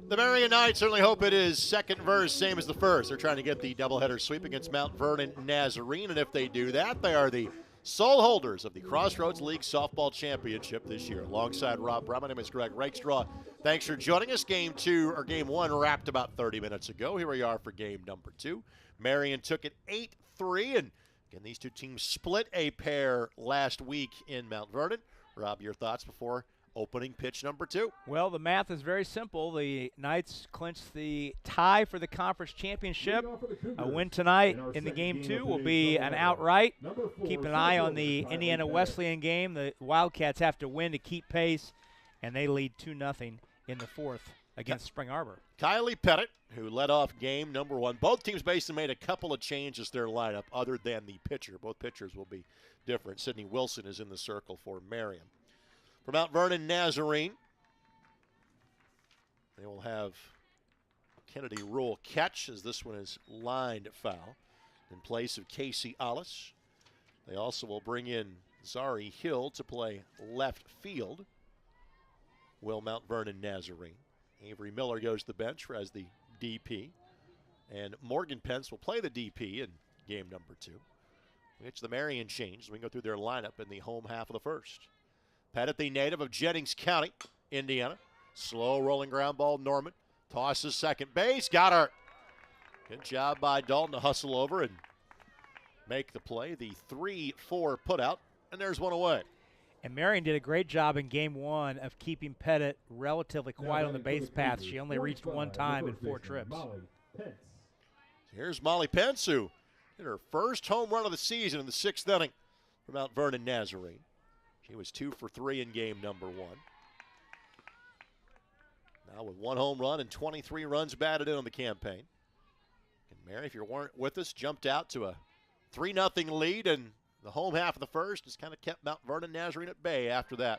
The Marian Knights certainly hope it is second verse, same as the first. They're trying to get the doubleheader sweep against Mount Vernon Nazarene, and if they do that, they are the sole holders of the Crossroads League Softball Championship this year. Alongside Rob Brown, my name is Greg Rakestraw. Thanks for joining us. Game one wrapped about 30 minutes ago. Here we are for game number 2. Marian took it 8-3, and again, these two teams split a pair last week in Mount Vernon. Rob, your thoughts before opening pitch number 2? Well, the math is very simple. The Knights clinched the tie for the conference championship. A win tonight in the game 2 will be an outright. Keep an eye on the Indiana Wesleyan game. The Wildcats have to win to keep pace, and they lead 2-0 in the 4th against Spring Arbor. Kylie Pettit, who led off game number 1. Both teams basically made a couple of changes to their lineup other than the pitcher. Both pitchers will be different. Sydney Wilson is in the circle for Marian. For Mount Vernon Nazarene, they will have Kennedy Rule catch, as this one is lined foul in place of Casey Ollis. They also will bring in Zari Hill to play left field. Will Mount Vernon Nazarene. Avery Miller goes to the bench as the DP. And Morgan Pence will play the DP in game number 2. Which the Marian change. We can go through their lineup in the home half of the first. Pettit, the native of Jennings County, Indiana. Slow rolling ground ball, Norman. Tosses second base. Got her. Good job by Dalton to hustle over and make the play. The 3-4 putout, and there's one away. And Marian did a great job in game 1 of keeping Pettit relatively quiet on the base path. She only reached one time in 4 trips. Here's Molly Pence, who hit her first home run of the season in the 6th inning for Mount Vernon Nazarene. She was 2 for 3 in game number 1. Now with 1 home run and 23 runs batted in on the campaign. And Mary, if you weren't with us, jumped out to a 3-0 lead, and the home half of the first has kind of kept Mount Vernon Nazarene at bay after that.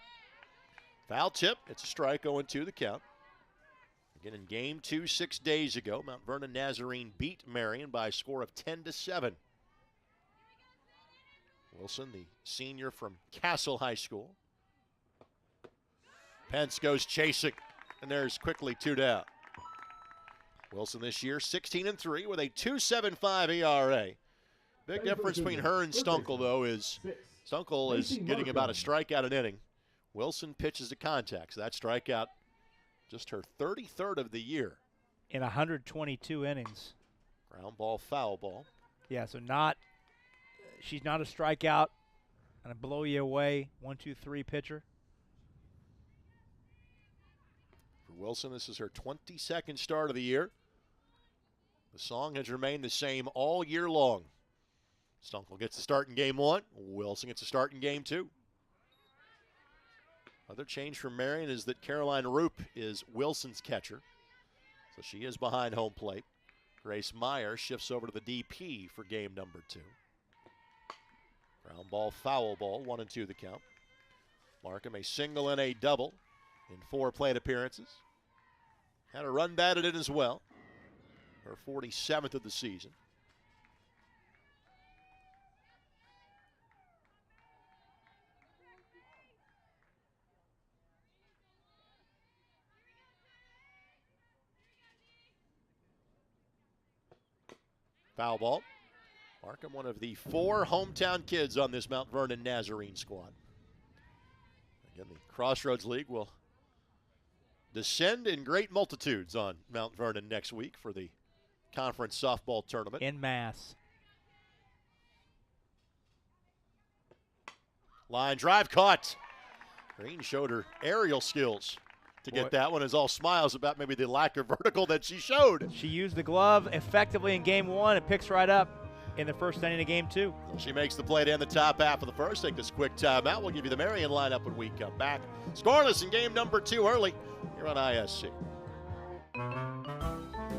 Foul tip. It's a strike, 0-2 the count. Again, in game 2 6 days ago, Mount Vernon Nazarene beat Marian by a score of 10-7. Wilson, the senior from Castle High School. Pence goes chasing, and there's quickly 2 down. Wilson this year 16-3 with a 2.75 ERA. Big difference between her and Stunkel, though, is Stunkel is getting about a strikeout an inning. Wilson pitches to contact, so that strikeout just her 33rd of the year. In 122 innings. Ground ball, foul ball. Yeah, so she's not a strikeout and a blow you away 1-2-3 pitcher. For Wilson, this is her 22nd start of the year. The song has remained the same all year long. Stunkel gets the start in game 1. Wilson gets a start in game 2. Other change from Marian is that Caroline Roop is Wilson's catcher. So she is behind home plate. Grace Meyer shifts over to the DP for game number 2. Ground ball, foul ball, 1-2 the count. Markham a single and a double in 4 plate appearances. Had a run batted in as well. Her 47th of the season. Foul ball. Markham, one of the 4 hometown kids on this Mount Vernon Nazarene squad. Again, the Crossroads League will descend in great multitudes on Mount Vernon next week for the conference softball tournament. En masse. Line drive caught. Green showed her aerial skills to get that one. Is all smiles about maybe the lack of vertical that she showed. She used the glove effectively in game 1. It picks right up in the first inning of game 2. She makes the play to end the top half of the first. Take this quick timeout. We'll give you the Marian lineup when we come back. Scoreless in game number 2 early here on ISC.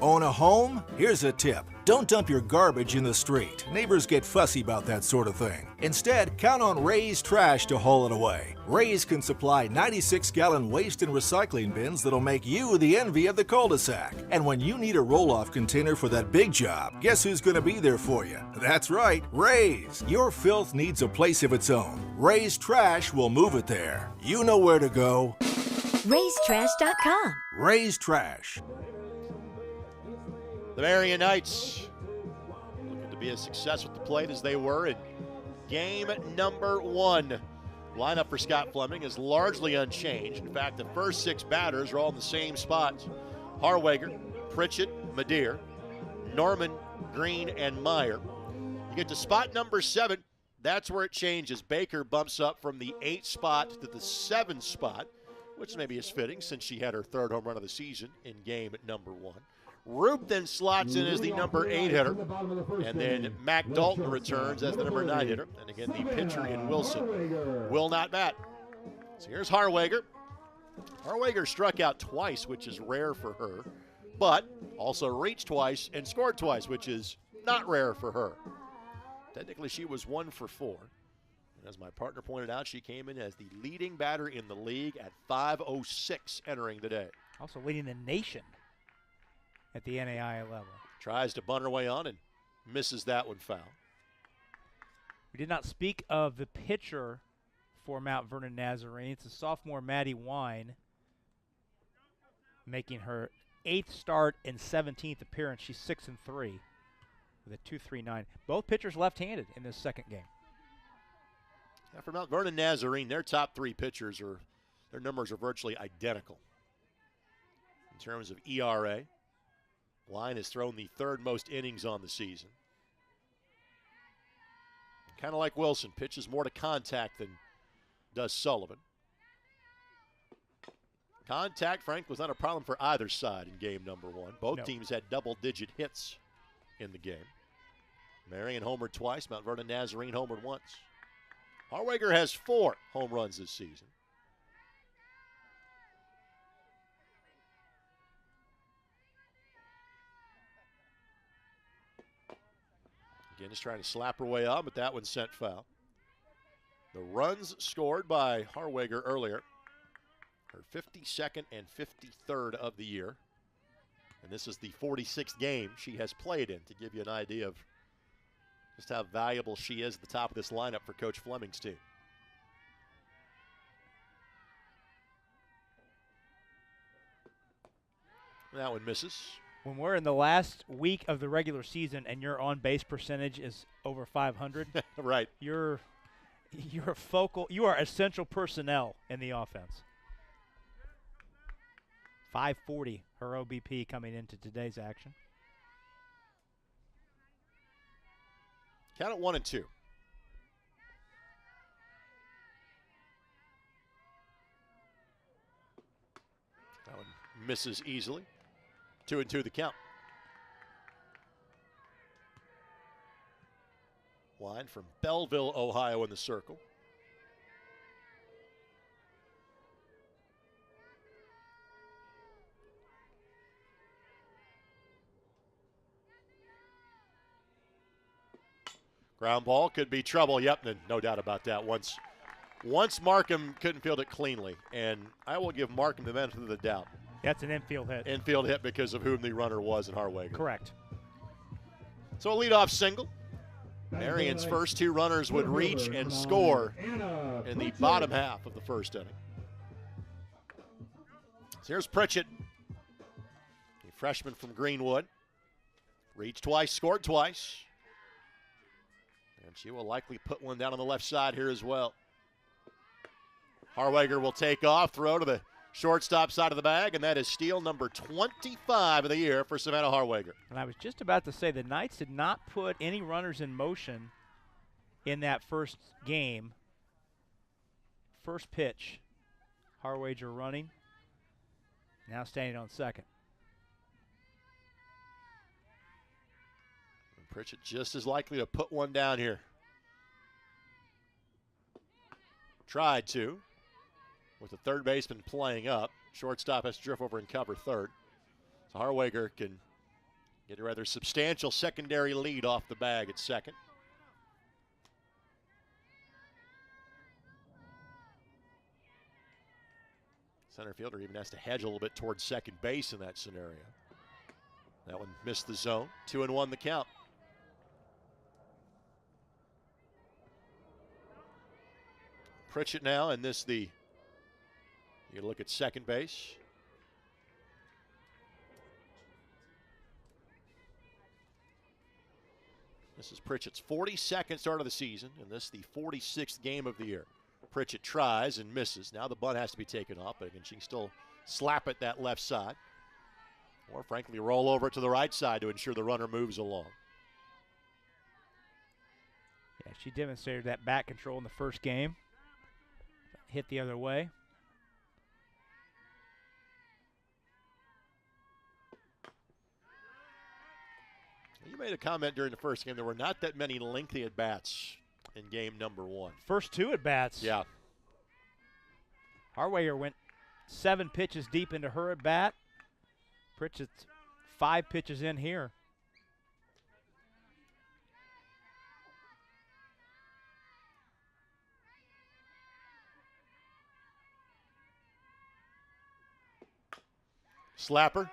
Own a home? Here's a tip. Don't dump your garbage in the street. Neighbors get fussy about that sort of thing. Instead, count on Ray's Trash to haul it away. Ray's can supply 96-gallon waste and recycling bins that'll make you the envy of the cul-de-sac. And when you need a roll-off container for that big job, guess who's going to be there for you? That's right, Ray's. Your filth needs a place of its own. Ray's Trash will move it there. You know where to go. RaiseTrash.com. Raise Trash. The Marian Knights looking to be a success with the plate as they were in game number 1. Lineup for Scott Fleming is largely unchanged. In fact, the first 6 batters are all in the same spots. Harwager, Pritchett, Madeir, Norman, Green, and Meyer. You get to spot number 7. That's where it changes. Baker bumps up from the 8th spot to the 7th spot, which maybe is fitting since she had her 3rd home run of the season in game number 1. Rube then slots in as the number 8 hitter, and then Mac Dalton returns as the number 9 hitter. And again, the pitcher in Wilson will not bat. So here's Harwager. Harwager struck out twice, which is rare for her, but also reached twice and scored twice, which is not rare for her. Technically, she was 1 for 4. And as my partner pointed out, she came in as the leading batter in the league at .506 entering the day. Also leading the nation at the NAIA level. Tries to bunt her way on and misses that one foul. We did not speak of the pitcher for Mount Vernon Nazarene. It's a sophomore, Maddie Wine, making her 8th start and 17th appearance. She's 6-3 with a 2.39. Both pitchers left-handed in this second game. Yeah, for Mount Vernon Nazarene, their top 3 pitchers their numbers are virtually identical. In terms of ERA, Wine has thrown the 3rd most innings on the season. Kind of like Wilson, pitches more to contact than does Sullivan. Contact, Frank, was not a problem for either side in game number 1. Both teams had double-digit hits in the game. Marian homered twice, Mount Vernon Nazarene homered once. Harwager has 4 home runs this season. Again, just trying to slap her way up, but that one sent foul. The runs scored by Harwager earlier, her 52nd and 53rd of the year. And this is the 46th game she has played in, to give you an idea of just how valuable she is at the top of this lineup for Coach Fleming's team. That one misses. When we're in the last week of the regular season and your on-base percentage is over 500, right, you're you are essential personnel in the offense. 540 her OBP coming into today's action. Count it 1-2. That one misses easily. 2-2 the count. Wine from Belleville, Ohio in the circle. Ground ball could be trouble. Yep, no doubt about that. Once Markham couldn't field it cleanly, and I will give Markham the benefit of the doubt. That's an infield hit. Infield hit because of whom the runner was in Harwager. Correct. So a leadoff single. Marian's first 2 runners would reach and score in the bottom half of the first inning. So here's Pritchett, a freshman from Greenwood. Reached twice, scored twice. And she will likely put one down on the left side here as well. Harwager will take off, throw to the shortstop side of the bag, and that is steal number 25 of the year for Savannah Harwager. And I was just about to say the Knights did not put any runners in motion in that first game. First pitch, Harwager running, now standing on second. And Pritchett just as likely to put one down here. Tried to, with the third baseman playing up. Shortstop has to drift over and cover third. So Harwager can get a rather substantial secondary lead off the bag at second. Center fielder even has to hedge a little bit towards second base in that scenario. That one missed the zone. 2-1 the count. Pritchett now, and this the You look at second base. This is Pritchett's 42nd start of the season, and this the 46th game of the year. Pritchett tries and misses. Now the bunt has to be taken off, but again, she can still slap it that left side. Or frankly, roll over to the right side to ensure the runner moves along. Yeah, she demonstrated that bat control in the first game. Hit the other way. You made a comment during the first game. There were not that many lengthy at-bats in game number 1. First 2 at-bats. Yeah. Harwager went 7 pitches deep into her at-bat. Pritchett's 5 pitches in here. Slapper.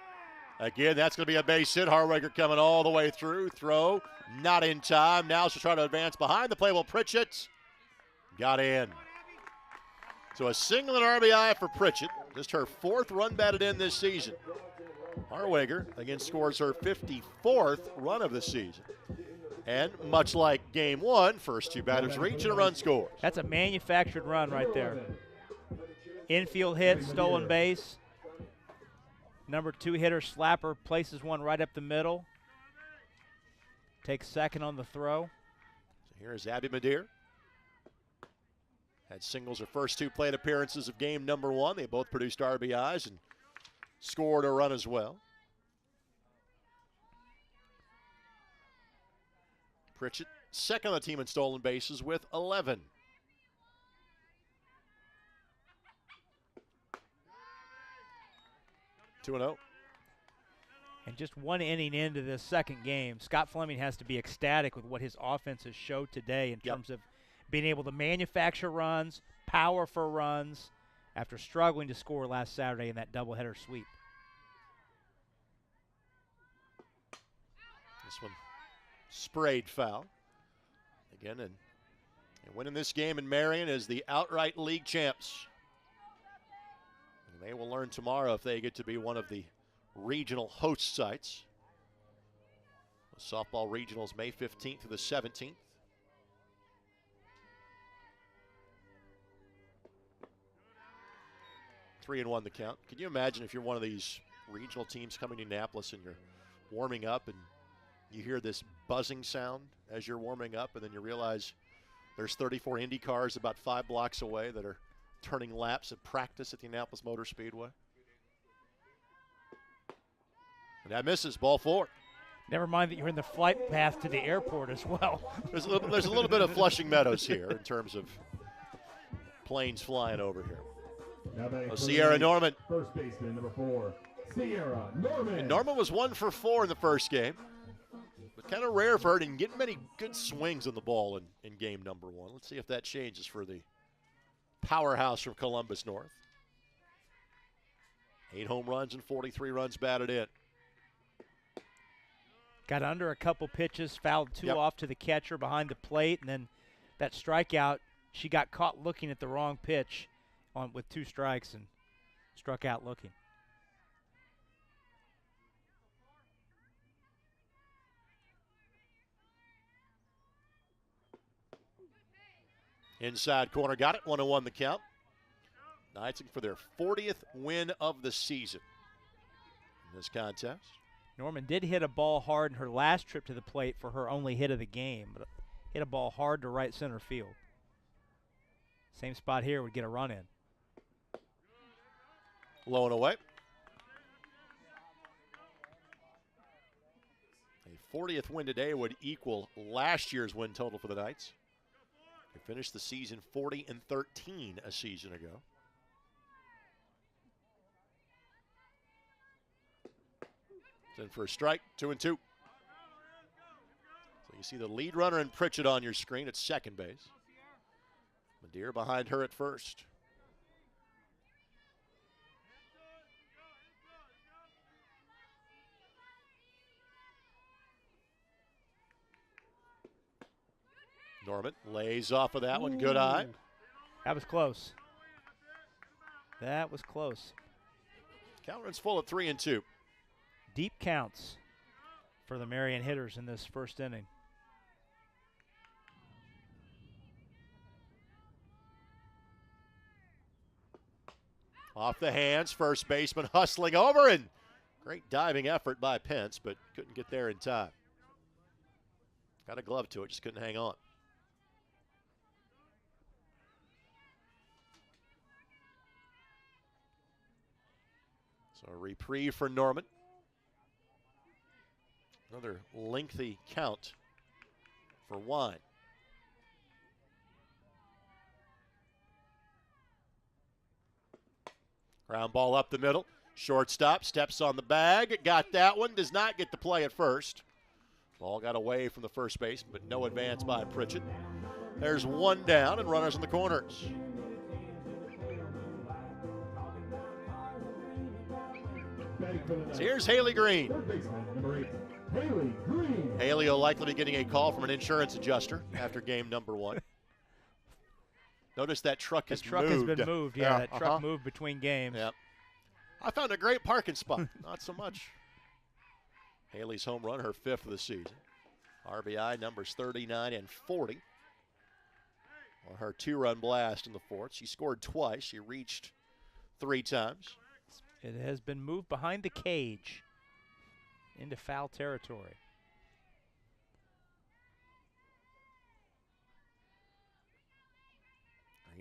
Again, that's going to be a base hit. Harwager coming all the way through. Throw, not in time. Now she'll try to advance behind the play. Well, Pritchett got in. So a single and RBI for Pritchett. Just her 4th run batted in this season. Harwager, again, scores her 54th run of the season. And much like game 1, first 2 batters reach and a run scores. That's a manufactured run right there. Infield hit, stolen base. Number 2 hitter, Slapper, places one right up the middle. Takes second on the throw. So here is Abby Madeir. Had singles her first 2 plate appearances of game number 1. They both produced RBIs and scored a run as well. Pritchett, second on the team in stolen bases with 11. Two and 0. And just 1 inning into this second game, Scott Fleming has to be ecstatic with what his offense has showed today in terms of being able to manufacture runs, power for runs, after struggling to score last Saturday in that doubleheader sweep. This one sprayed foul. Again, and winning this game in Marian is the outright league champs. And they will learn tomorrow if they get to be one of the regional host sites. The softball regionals May 15th through the 17th. Three and 1 the count. Can you imagine if you're one of these regional teams coming to Indianapolis and you're warming up and you hear this buzzing sound as you're warming up, and then you realize there's 34 Indy cars about 5 blocks away that are turning laps at practice at the Indianapolis Motor Speedway. And that misses, ball 4. Never mind that you're in the flight path to the airport as well. There's a little bit of Flushing Meadows here in terms of planes flying over here. Sierra Norman. First baseman, number 4, Sierra Norman. And Norman was 1 for 4 in the first game. But kind of rare for her to get many good swings on the ball in game number 1. Let's see if that changes for the powerhouse from Columbus North. 8 home runs and 43 runs batted in. Got under a couple pitches, fouled 2 off to the catcher behind the plate, and then that strikeout, she got caught looking at the wrong pitch with 2 strikes and struck out looking. Inside corner, got it, 1-1 the count. Knights for their 40th win of the season in this contest. Norman did hit a ball hard in her last trip to the plate for her only hit of the game, but hit a ball hard to right center field. Same spot here would get a run in. Low and away. A 40th win today would equal last year's win total for the Knights. They finished the season 40-13 a season ago. In for a strike, 2-2. So you see the lead runner in Pritchett on your screen at second base. Madeir behind her at first. Norman lays off of that one. Good eye. That was close. That was close. Count runs full at 3-2. Deep counts for the Marian hitters in this first inning. Off the hands, first baseman hustling over, and great diving effort by Pence, but couldn't get there in time. Got a glove to it, just couldn't hang on. So a reprieve for Norman. Another lengthy count for Wine. Ground ball up the middle. Shortstop steps on the bag. Got that one. Does not get the play at first. Ball got away from the first base, but no advance by Pritchett. There's one down and runners in the corners. So here's Haley Green. Haley will likely be getting a call from an insurance adjuster after game number 1. Notice that truck has moved. The truck has been moved, yeah. That truck moved between games. Yep. I found a great parking spot. Not so much. Haley's home run, her 5th of the season. RBI numbers 39 and 40. On her 2-run blast in the 4th. She scored twice. She reached 3 times. It has been moved behind the cage into foul territory.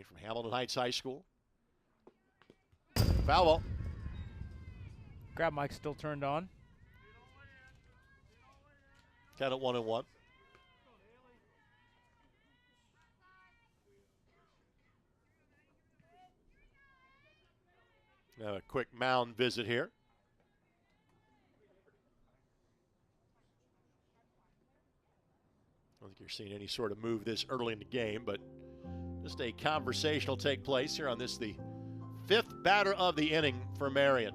From Hamilton Heights High School. Foul ball. Grab mic still turned on. Count at 1-1. Now a quick mound visit here. I don't think you're seeing any sort of move this early in the game, but just a conversation will take place here on this, the 5th batter of the inning for Marian.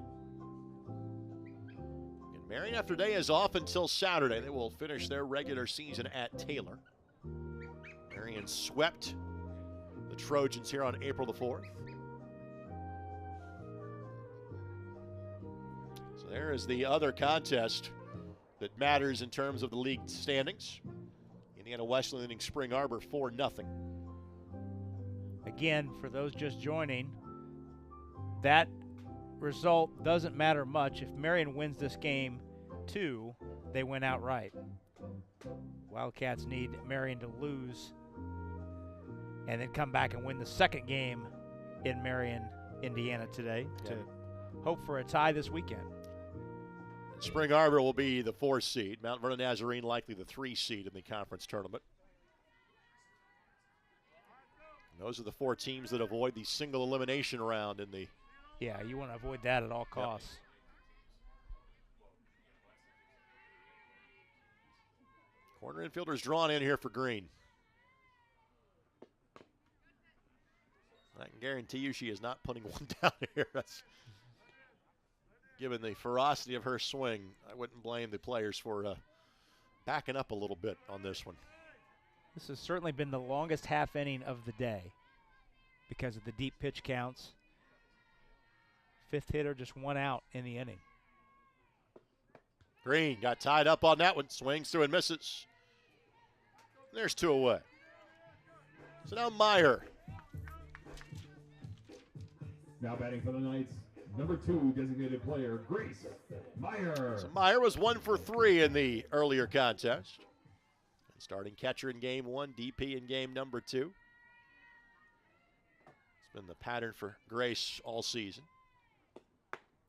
And Marian, after day, is off until Saturday. They will finish their regular season at Taylor. Marian swept the Trojans here on April the 4th. So there is the other contest that matters in terms of the league standings. Indiana Wesleyan leading Spring Arbor 4-0. Again, for those just joining, that result doesn't matter much. If Marian wins this game 2, they win outright. Wildcats need Marian to lose and then come back and win the second game in Marion, Indiana today to hope for a tie this weekend. Spring Arbor will be the 4th seed. Mount Vernon Nazarene likely the 3 seed in the conference tournament. And those are the 4 teams that avoid the single elimination round in the. Yeah, you want to avoid that at all costs. Yep. Corner infielders drawn in here for Green. I can guarantee you she is not putting one down here. That's, given the ferocity of her swing, I wouldn't blame the players for backing up a little bit on this one. This has certainly been the longest half inning of the day because of the deep pitch counts. 5th hitter just 1 out in the inning. Green got tied up on that one. Swings through and misses. There's 2 away. So now Meyer. Now batting for the Knights, number 2 designated player, Grace Meyer. So Meyer was 1 for 3 in the earlier contest. And starting catcher in game 1, DP in game number 2. It's been the pattern for Grace all season.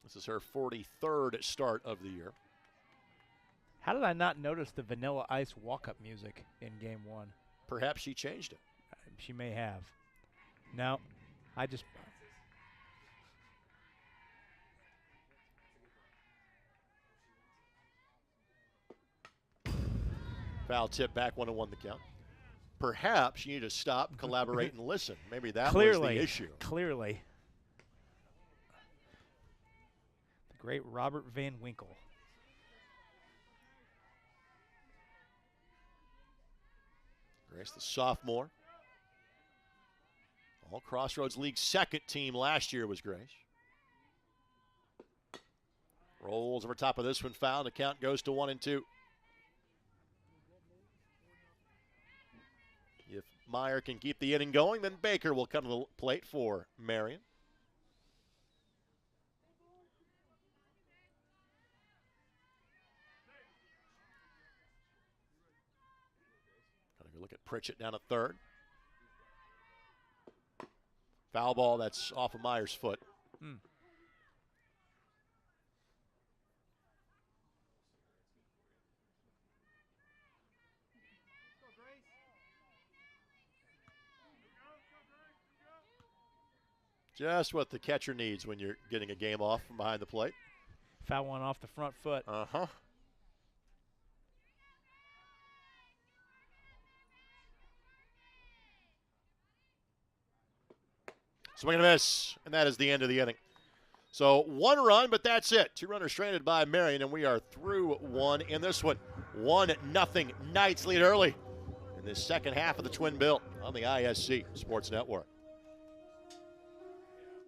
This is her 43rd start of the year. How did I not notice the Vanilla Ice walk-up music in game 1? Perhaps she changed it. She may have. No, I just... Foul tip back, 1-1 the count. Perhaps you need to stop, collaborate, and listen. Maybe that was the issue. Clearly. The great Robert Van Winkle. Grace, the sophomore. All Crossroads League second team last year was Grace. Rolls over top of this one, foul. The count goes to 1-2. If Meyer can keep the inning going, then Baker will come to the plate for Marian. Gotta go look at Pritchett down at third. Foul ball, that's off of Meyer's foot. Just what the catcher needs when you're getting a game off from behind the plate. Foul one off the front foot. Uh-huh. Swing and a miss, and that is the end of the inning. So 1 run, but that's it. 2 runners stranded by Marian, and we are through 1 in this one. 1-0 Knights lead early in this second half of the Twin Bill on the ISC Sports Network.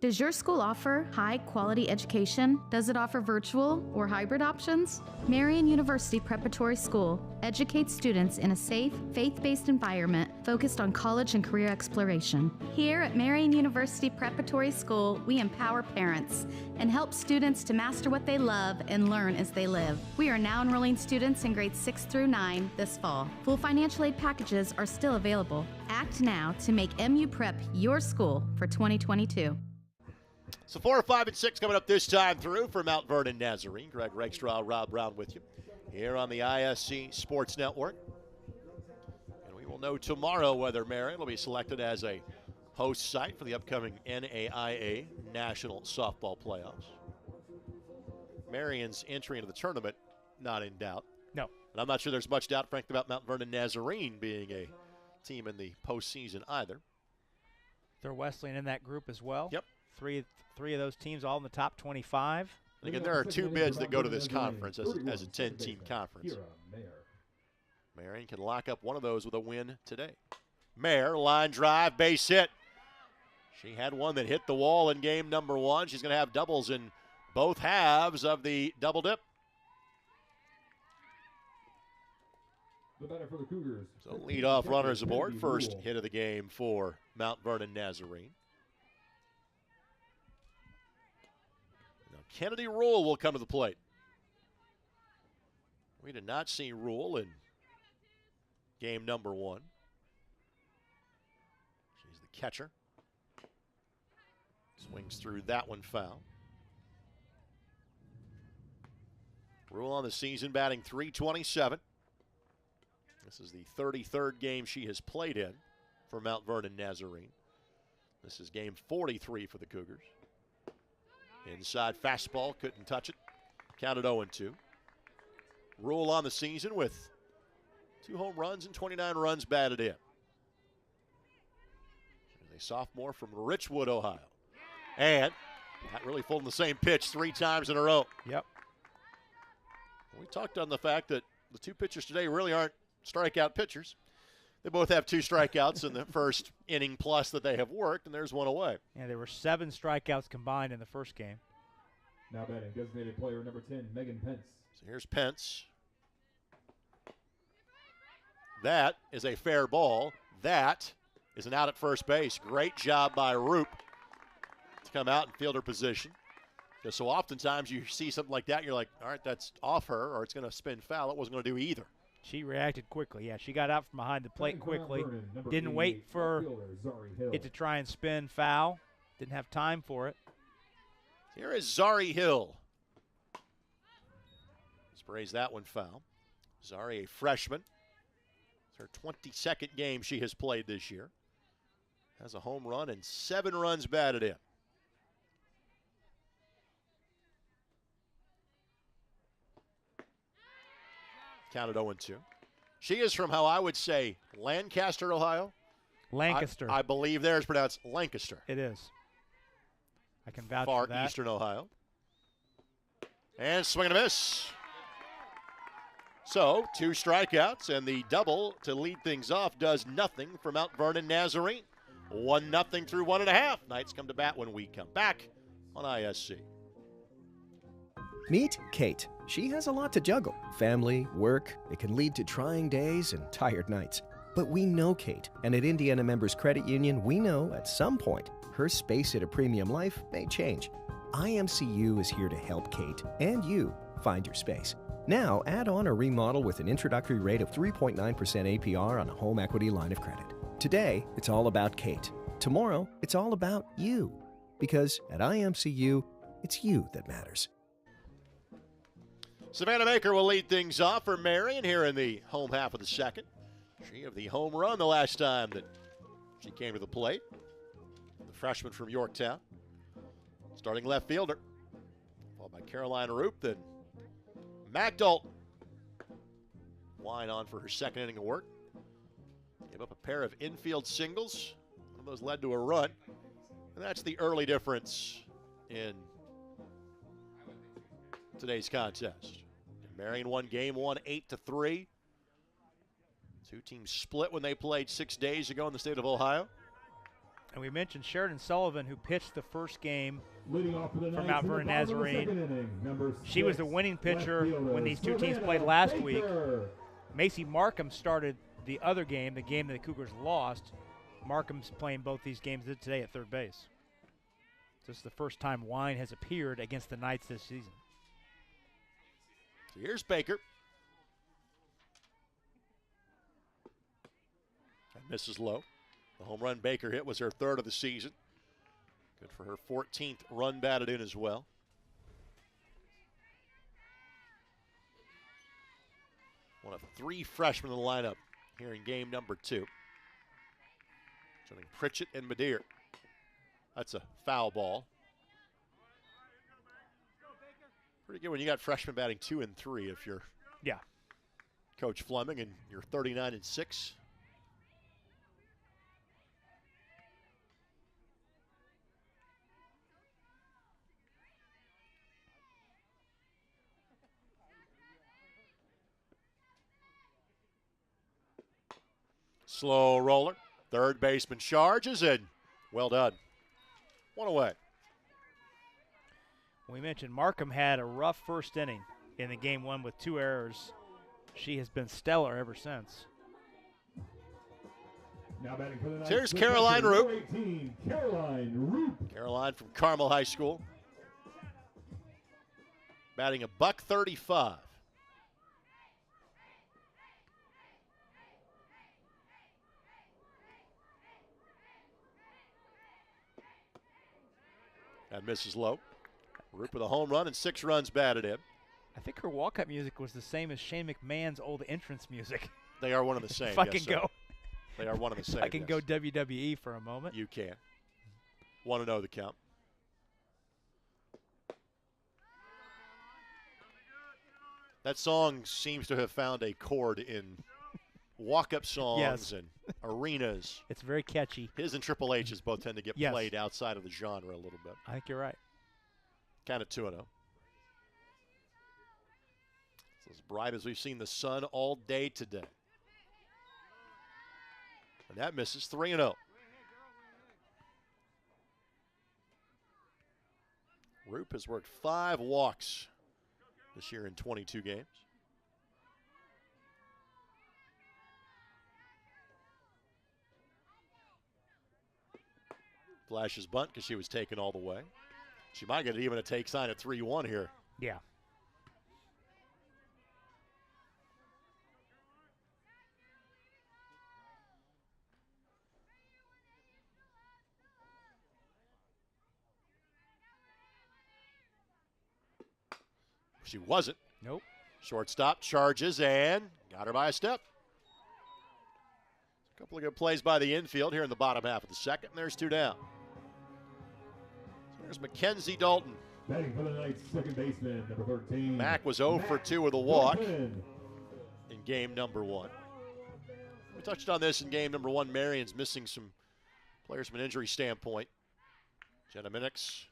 Does your school offer high-quality education? Does it offer virtual or hybrid options? Marian University Preparatory School educates students in a safe, faith-based environment focused on college and career exploration. Here at Marian University Preparatory School, we empower parents and help students to master what they love and learn as they live. We are now enrolling students in grades 6 through 9 this fall. Full financial aid packages are still available. Act now to make MU Prep your school for 2022. So 4, 5, and 6 coming up this time through for Mount Vernon Nazarene. Greg Rakestraw, Rob Brown with you here on the ISC Sports Network. And we will know tomorrow whether Marian will be selected as a host site for the upcoming NAIA National Softball Playoffs. Marian's entry into the tournament, not in doubt. No. And I'm not sure there's much doubt, frankly, about Mount Vernon Nazarene being a team in the postseason either. They're Wesleyan in that group as well. Yep. Three of those teams all in the top 25. And again, there are 2 bids that go to this conference as a 10-team conference. Marian can lock up one of those with a win today. Mayer, line drive, base hit. She had one that hit the wall in game number 1. She's going to have doubles in both halves of the double dip. For the Cougars. So leadoff runners aboard. First hit of the game for Mount Vernon Nazarene. Kennedy Rule will come to the plate. We did not see Rule in game number 1. She's the catcher. Swings through that one, foul. Rule on the season, batting .327. This is the 33rd game she has played in for Mount Vernon Nazarene. This is game 43 for the Cougars. Inside fastball, couldn't touch it. Counted 0-2. Rule on the season with 2 home runs and 29 runs batted in. A sophomore from Richwood, Ohio. And not really folding the same pitch 3 times in a row. Yep. We talked on the fact that the 2 pitchers today really aren't strikeout pitchers. They both have 2 strikeouts in the first inning plus that they have worked, and there's one away. Yeah, there were 7 strikeouts combined in the first game. Now batting, designated player number 10, Megan Pence. So here's Pence. That is a fair ball. That is an out at first base. Great job by Roop to come out in fielder position. Because so oftentimes you see something like that, you're like, all right, that's off her, or it's going to spin foul. It wasn't going to do either. She reacted quickly. Yeah, she got out from behind the plate quickly. Didn't wait for it to try and spin foul. Didn't have time for it. Here is Zari Hill. Sprays that one foul. Zari, a freshman. It's her 22nd game she has played this year. Has a home run and 7 runs batted in. Counted 0-2. She is from how I would say Lancaster, Ohio. Lancaster. I believe theirs pronounced Lancaster. It is. I can vouch Far for that. eastern Ohio. And swing and a miss. So 2 strikeouts, and the double to lead things off does nothing for Mount Vernon Nazarene. 1-0 through 1.5. Knights come to bat when we come back on ISC. Meet Kate. She has a lot to juggle. Family, work. It can lead to trying days and tired nights. But we know Kate, and at Indiana Members Credit Union, we know at some point her space at a premium life may change. IMCU is here to help Kate and you find your space. Now, add on or remodel with an introductory rate of 3.9% APR on a home equity line of credit. Today, it's all about Kate. Tomorrow, it's all about you. Because at IMCU, it's you that matters. Savannah Baker will lead things off for Marian here in the home half of the second. She had the home run the last time that she came to the plate. The freshman from Yorktown. Starting left fielder. Followed by Caroline Roop, then Mac Dalton. Wine on for her second inning of work. Gave up a pair of infield singles. One of those led to a run. And that's the early difference in today's contest. Marian won game one 8-3. Two teams split when they played 6 days ago in the state of Ohio. And we mentioned Sheridan Sullivan, who pitched the first game from Mount Vernon Nazarene. She was the winning pitcher when these two teams played last week. Macy Markham started the other game, the game that the Cougars lost. Markham's playing both these games today at third base. This is the first time Wine has appeared against the Knights this season. So here's Baker. And misses low. The home run Baker hit was her third of the season. Good for her 14th run batted in as well. One of 3 freshmen in the lineup here in game number 2. Joining Pritchett and Madeir. That's a foul ball. Pretty good when you got freshmen batting 2 and 3 if you're Coach Fleming and you're 39 and 6. Slow roller. Third baseman charges and well done. One away. We mentioned Markham had a rough first inning in the game one with 2 errors. She has been stellar ever since. Now batting for the Knights, Here's Caroline Roop. Caroline Roop. Caroline from Carmel High School. Batting $135. That misses low. Roop with a home run and 6 runs batted in. I think her walk-up music was the same as Shane McMahon's old entrance music. They are one of the same. If I can go. They are one of the same. I can go WWE for a moment. You can. 1-0 the count. That song seems to have found a chord in walk-up songs and arenas. It's very catchy. His and Triple H's both tend to get played outside of the genre a little bit. I think you're right. Kind of 2-0. It's as bright as we've seen the sun all day today. And that misses 3-0. Roop has worked 5 walks this year in 22 games. Flashes bunt because she was taken all the way. She might get even a take sign at 3-1 here. Yeah. She wasn't. Nope. Shortstop charges and got her by a step. A couple of good plays by the infield here in the bottom half of the second. And there's 2 down. So there's Mackenzie Dalton. Batting for the Knights, second baseman, number 13. Mack was 0 for 2 with a walk in game number 1. We touched on this in game number 1. Marian's missing some players from an injury standpoint. Jenna Minix,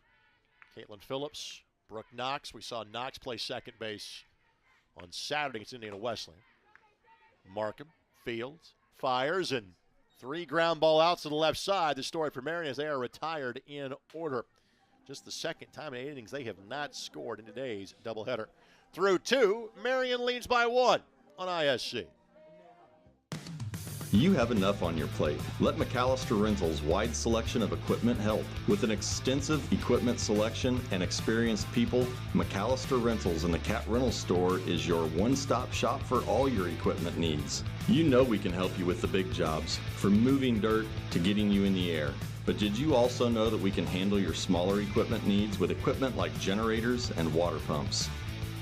Caitlin Phillips, Brooke Knox. We saw Knox play second base on Saturday against Indiana Wesleyan. Markham, Fields, fires, and 3 ground ball outs to the left side. The story for Marian is they are retired in order. Just the second time in 8 innings they have not scored in today's doubleheader. Through 2, Marian leads by 1 on ISC. You have enough on your plate. Let McAllister Rentals' wide selection of equipment help. With an extensive equipment selection and experienced people, McAllister Rentals in the Cat Rental Store is your one-stop shop for all your equipment needs. You know we can help you with the big jobs, from moving dirt to getting you in the air. But did you also know that we can handle your smaller equipment needs with equipment like generators and water pumps?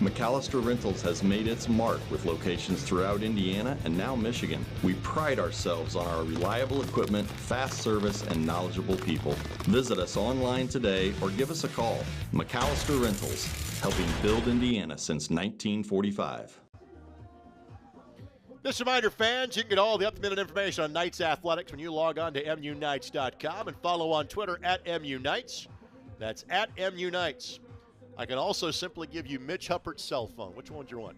McAllister Rentals has made its mark with locations throughout Indiana and now Michigan. We pride ourselves on our reliable equipment, fast service, and knowledgeable people. Visit us online today or give us a call. McAllister Rentals, helping build Indiana since 1945. Just a reminder, fans, you can get all the up-to-minute information on Knights athletics when you log on to MUKnights.com and follow on Twitter at MUKnights. That's at MUKnights. I can also simply give you Mitch Huppert's cell phone. Which one's your one?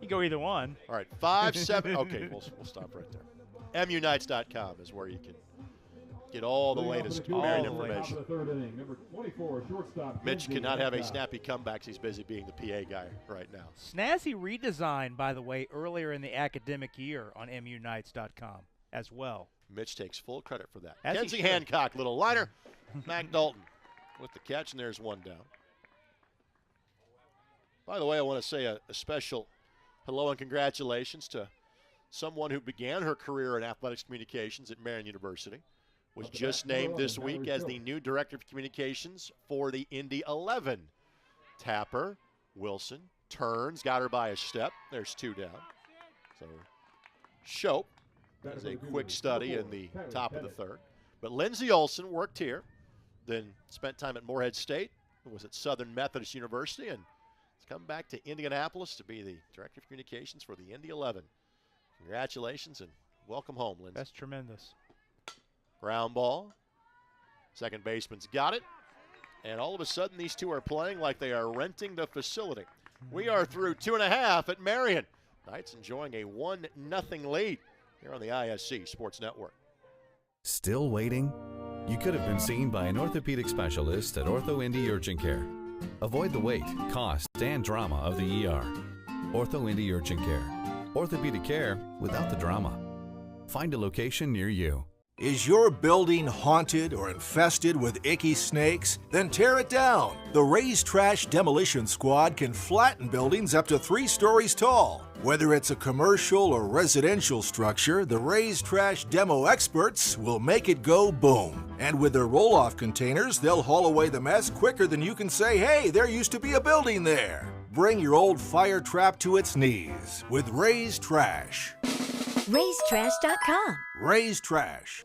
You go either one. All right, 57. Okay, we'll stop right there. MUKnights.com is where you can get all the latest Marian information. Mitch cannot have a snappy comeback. He's busy being the PA guy right now. Snazzy redesign, by the way, earlier in the academic year on MUKnights.com as well. Mitch takes full credit for that. As Kenzie Hancock, little liner. Mac Dalton with the catch, and there's one down. By the way, I want to say a special hello and congratulations to someone who began her career in athletics communications at Marian University, was just named this week as the new director of communications for the Indy 11. Tapper, Wilson, turns, got her by a step. There's 2 down. So Shope is a quick study in the top of the 3rd. But Lindsey Olson worked here, then spent time at Morehead State, was at Southern Methodist University, and come back to Indianapolis to be the Director of Communications for the Indy 11. Congratulations and welcome home, Lindsay. That's tremendous. Ground ball. Second baseman's got it. And all of a sudden, these two are playing like they are renting the facility. We are through 2.5 at Marian. Knights enjoying a 1-0 lead here on the ISC Sports Network. Still waiting? You could have been seen by an orthopedic specialist at Ortho Indy Urgent Care. Avoid the wait, cost, and drama of the ER. Ortho Indy Urgent Care. Orthopedic care without the drama. Find a location near you. Is your building haunted or infested with icky snakes? Then tear it down. The Raised Trash Demolition Squad can flatten buildings up to 3 stories tall. Whether it's a commercial or residential structure, the Raised Trash Demo experts will make it go boom. And with their roll-off containers, they'll haul away the mess quicker than you can say, hey, there used to be a building there. Bring your old fire trap to its knees with Raised Trash. RaisedTrash.com. Raised Trash.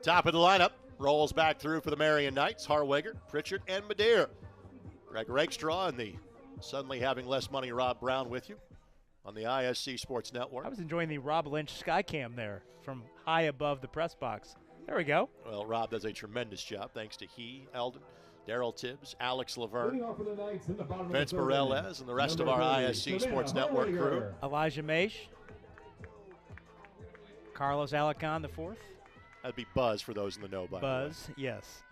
Top of the lineup, rolls back through for the Marian Knights, Harwager, Pritchard, and Madeir. Greg Rakestraw and the suddenly having less money Rob Brown with you on the ISC Sports Network. I was enjoying the Rob Lynch Skycam there from high above the press box. There we go. Well, Rob does a tremendous job, thanks to he, Eldon, Daryl Tibbs, Alex Laverne, Vince Morales, and the rest of our ISC Sports Network crew. Elijah Maish, Carlos Alicon the 4th. That'd be Buzz for those in the know, by Buzz, the way. yes.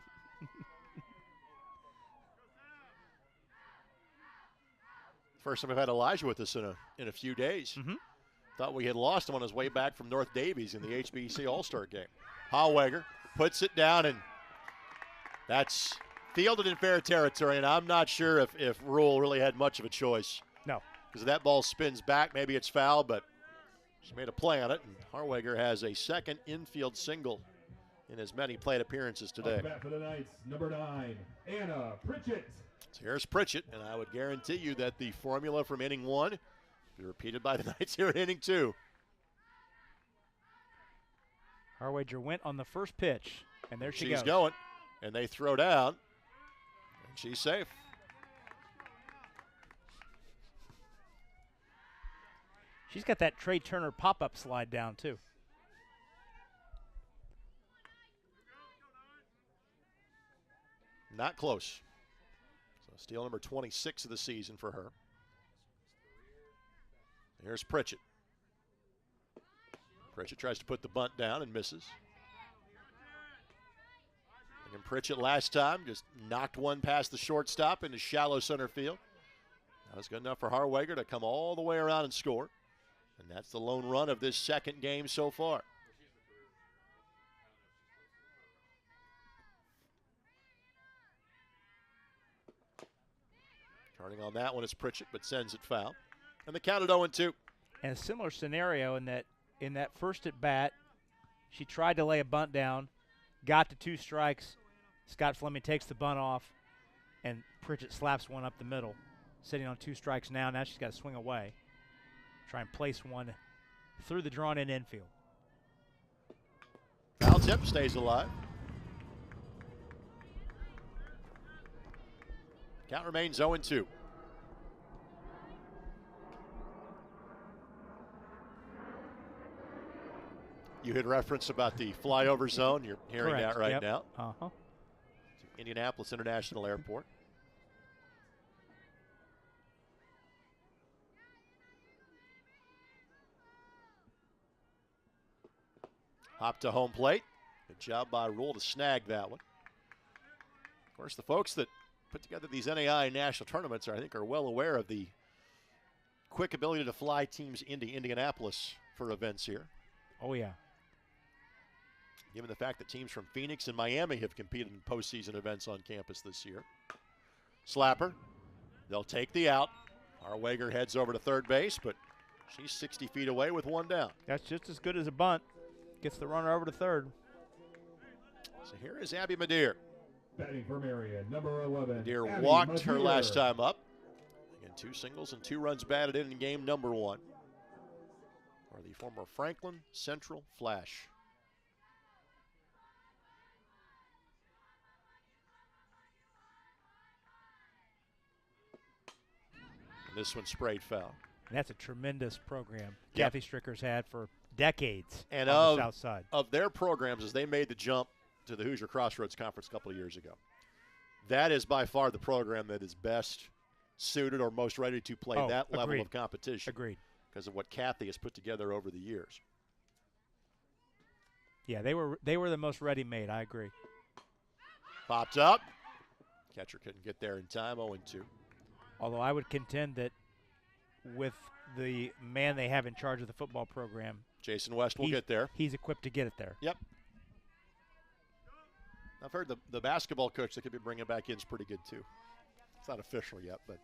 First time I've had Elijah with us in a few days. Thought we had lost him on his way back from North Davies in the HBC All-Star game. Hallwager puts it down, and that's fielded in fair territory, and I'm not sure if Rule really had much of a choice. No. Because if that ball spins back, maybe it's foul, but she made a play on it, and Harwager has a second infield single in as many plate appearances today. Back for the Knights, number 9, Anna Pritchett. So here's Pritchett, and I would guarantee you that the formula from inning 1 will be repeated by the Knights here in inning 2. Harwager went on the first pitch, and there she goes. She's going, and they throw down, and she's safe. She's got that Trey Turner pop-up slide down, too. Not close. So steal number 26 of the season for her. Here's Pritchett. Pritchett tries to put the bunt down and misses. And Pritchett last time just knocked one past the shortstop into shallow center field. That was good enough for Harwager to come all the way around and score. And that's the lone run of this second game so far. Turning on that one is Pritchett, but sends it foul. And the count at 0-2. And a similar scenario in that first at bat, she tried to lay a bunt down, got to 2 strikes. Scott Fleming takes the bunt off, and Pritchett slaps one up the middle, sitting on 2 strikes now. Now she's got to swing away, try and place one through the drawn-in infield. Foul tip stays alive. Count remains 0-2. You had reference about the flyover zone. You're hearing Correct. that right Yep. now. Uh-huh. To Indianapolis International Airport. Hop to home plate. Good job by Rule to snag that one. Of course, the folks that put together these NAIA national tournaments I think are well aware of the quick ability to fly teams into Indianapolis for events here. Oh, yeah. Given the fact that teams from Phoenix and Miami have competed in postseason events on campus this year. Slapper. They'll take the out. Harwager heads over to third base, but she's 60 feet away with one down. That's just as good as a bunt. Gets the runner over to third. So here is Abby Madeir. Batting for Marian, number 11. Madeir Abby walked her Madeir. last time up. Again, 2 singles and 2 runs batted in game number 1. For the former Franklin Central Flash. And this one sprayed foul. And that's a tremendous program Yep. Kathy Stricker's had for decades And on the south side. Of their programs, as they made the jump to the Hoosier Crossroads Conference a couple of years ago, that is by far the program that is best suited or most ready to play that level agreed. of competition. Agreed. Because of what Kathy has put together over the years. Yeah, they were the most ready-made. I agree. Popped up. Catcher couldn't get there in time, 0-2. Although I would contend that with the man they have in charge of the football program, Jason West will get there. He's equipped to get it there. Yep. I've heard the basketball coach they could be bringing back in is pretty good, too. It's not official yet, but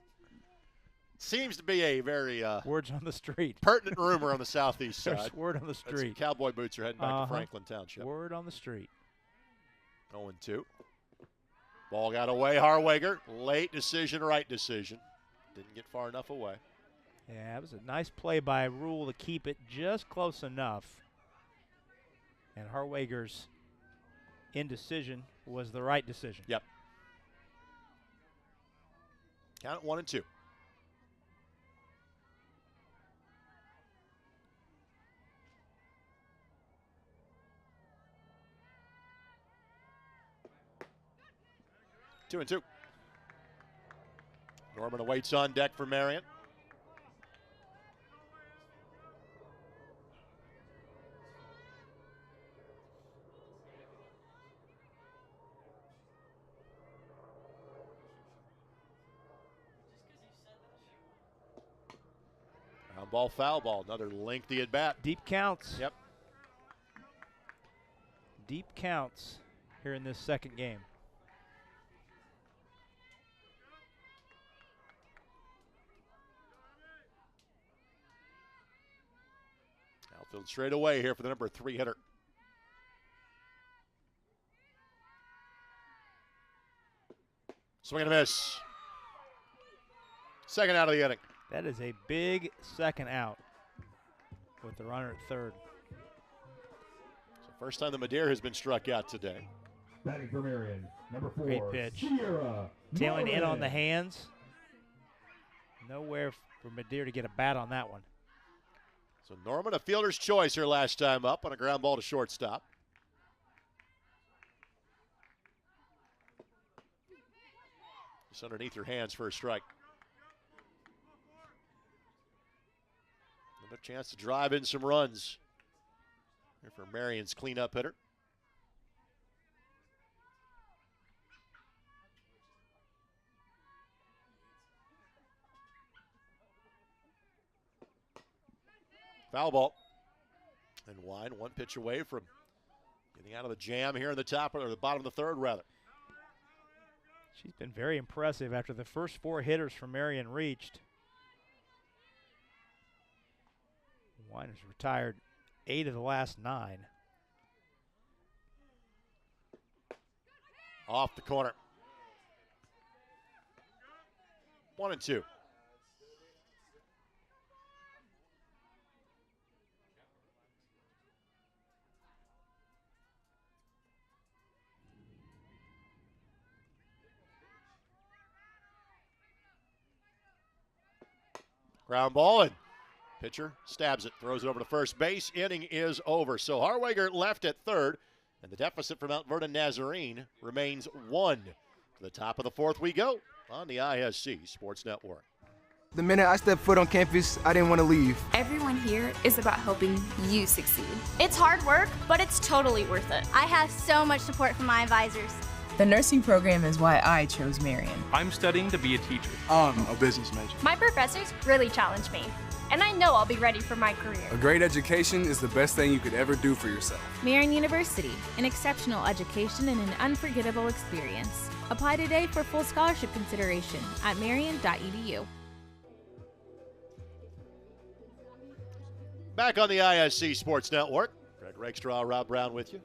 seems to be a very words on the street. Pertinent rumor on the southeast side. There's word on the street. Cowboy boots are heading back to Franklin Township. Word on the street. 0-2. Ball got away. Harwager. Late decision, right decision. Didn't get far enough away. Yeah, it was a nice play by Rule to keep it just close enough. And Harwager's indecision was the right decision. Yep. Count it 1-2. Two and two. Norman awaits on deck for Marian. Ground ball, foul ball. Another lengthy at bat. Deep counts. Yep. Deep counts here in this second game. Outfield straight away here for the number 3 hitter. Swing and a miss. Second out of the inning. That is a big second out with the runner at third. So first time the Madeir has been struck out today. Batting for Marian, number 4. Great pitch. Sierra Tailing in on the Norman. hands. Nowhere for Madeir to get a bat on that one. So Norman, a fielder's choice here last time up on a ground ball to shortstop. Just underneath her hands for a strike. Another chance to drive in some runs Here for Marian's cleanup hitter. Foul ball. And Wine one pitch away from getting out of the jam here in the top or the bottom of the third, rather. She's been very impressive after the first 4 hitters from Marian reached. Wine has retired 8 of the last 9. Off the corner. 1-2. Ground ball, and pitcher stabs it, throws it over to first base. Inning is over. So Harwager left at third, and the deficit for Mount Vernon Nazarene remains 1. To the top of the 4th we go on the ISC Sports Network. The minute I stepped foot on campus, I didn't want to leave. Everyone here is about helping you succeed. It's hard work, but it's totally worth it. I have so much support from my advisors. The nursing program is why I chose Marian. I'm studying to be a teacher. I'm a business major. My professors really challenge me, and I know I'll be ready for my career. A great education is the best thing you could ever do for yourself. Marian University, an exceptional education and an unforgettable experience. Apply today for full scholarship consideration at marian.edu. Back on the ISC Sports Network. Greg Rakestraw, Rob Brown with you.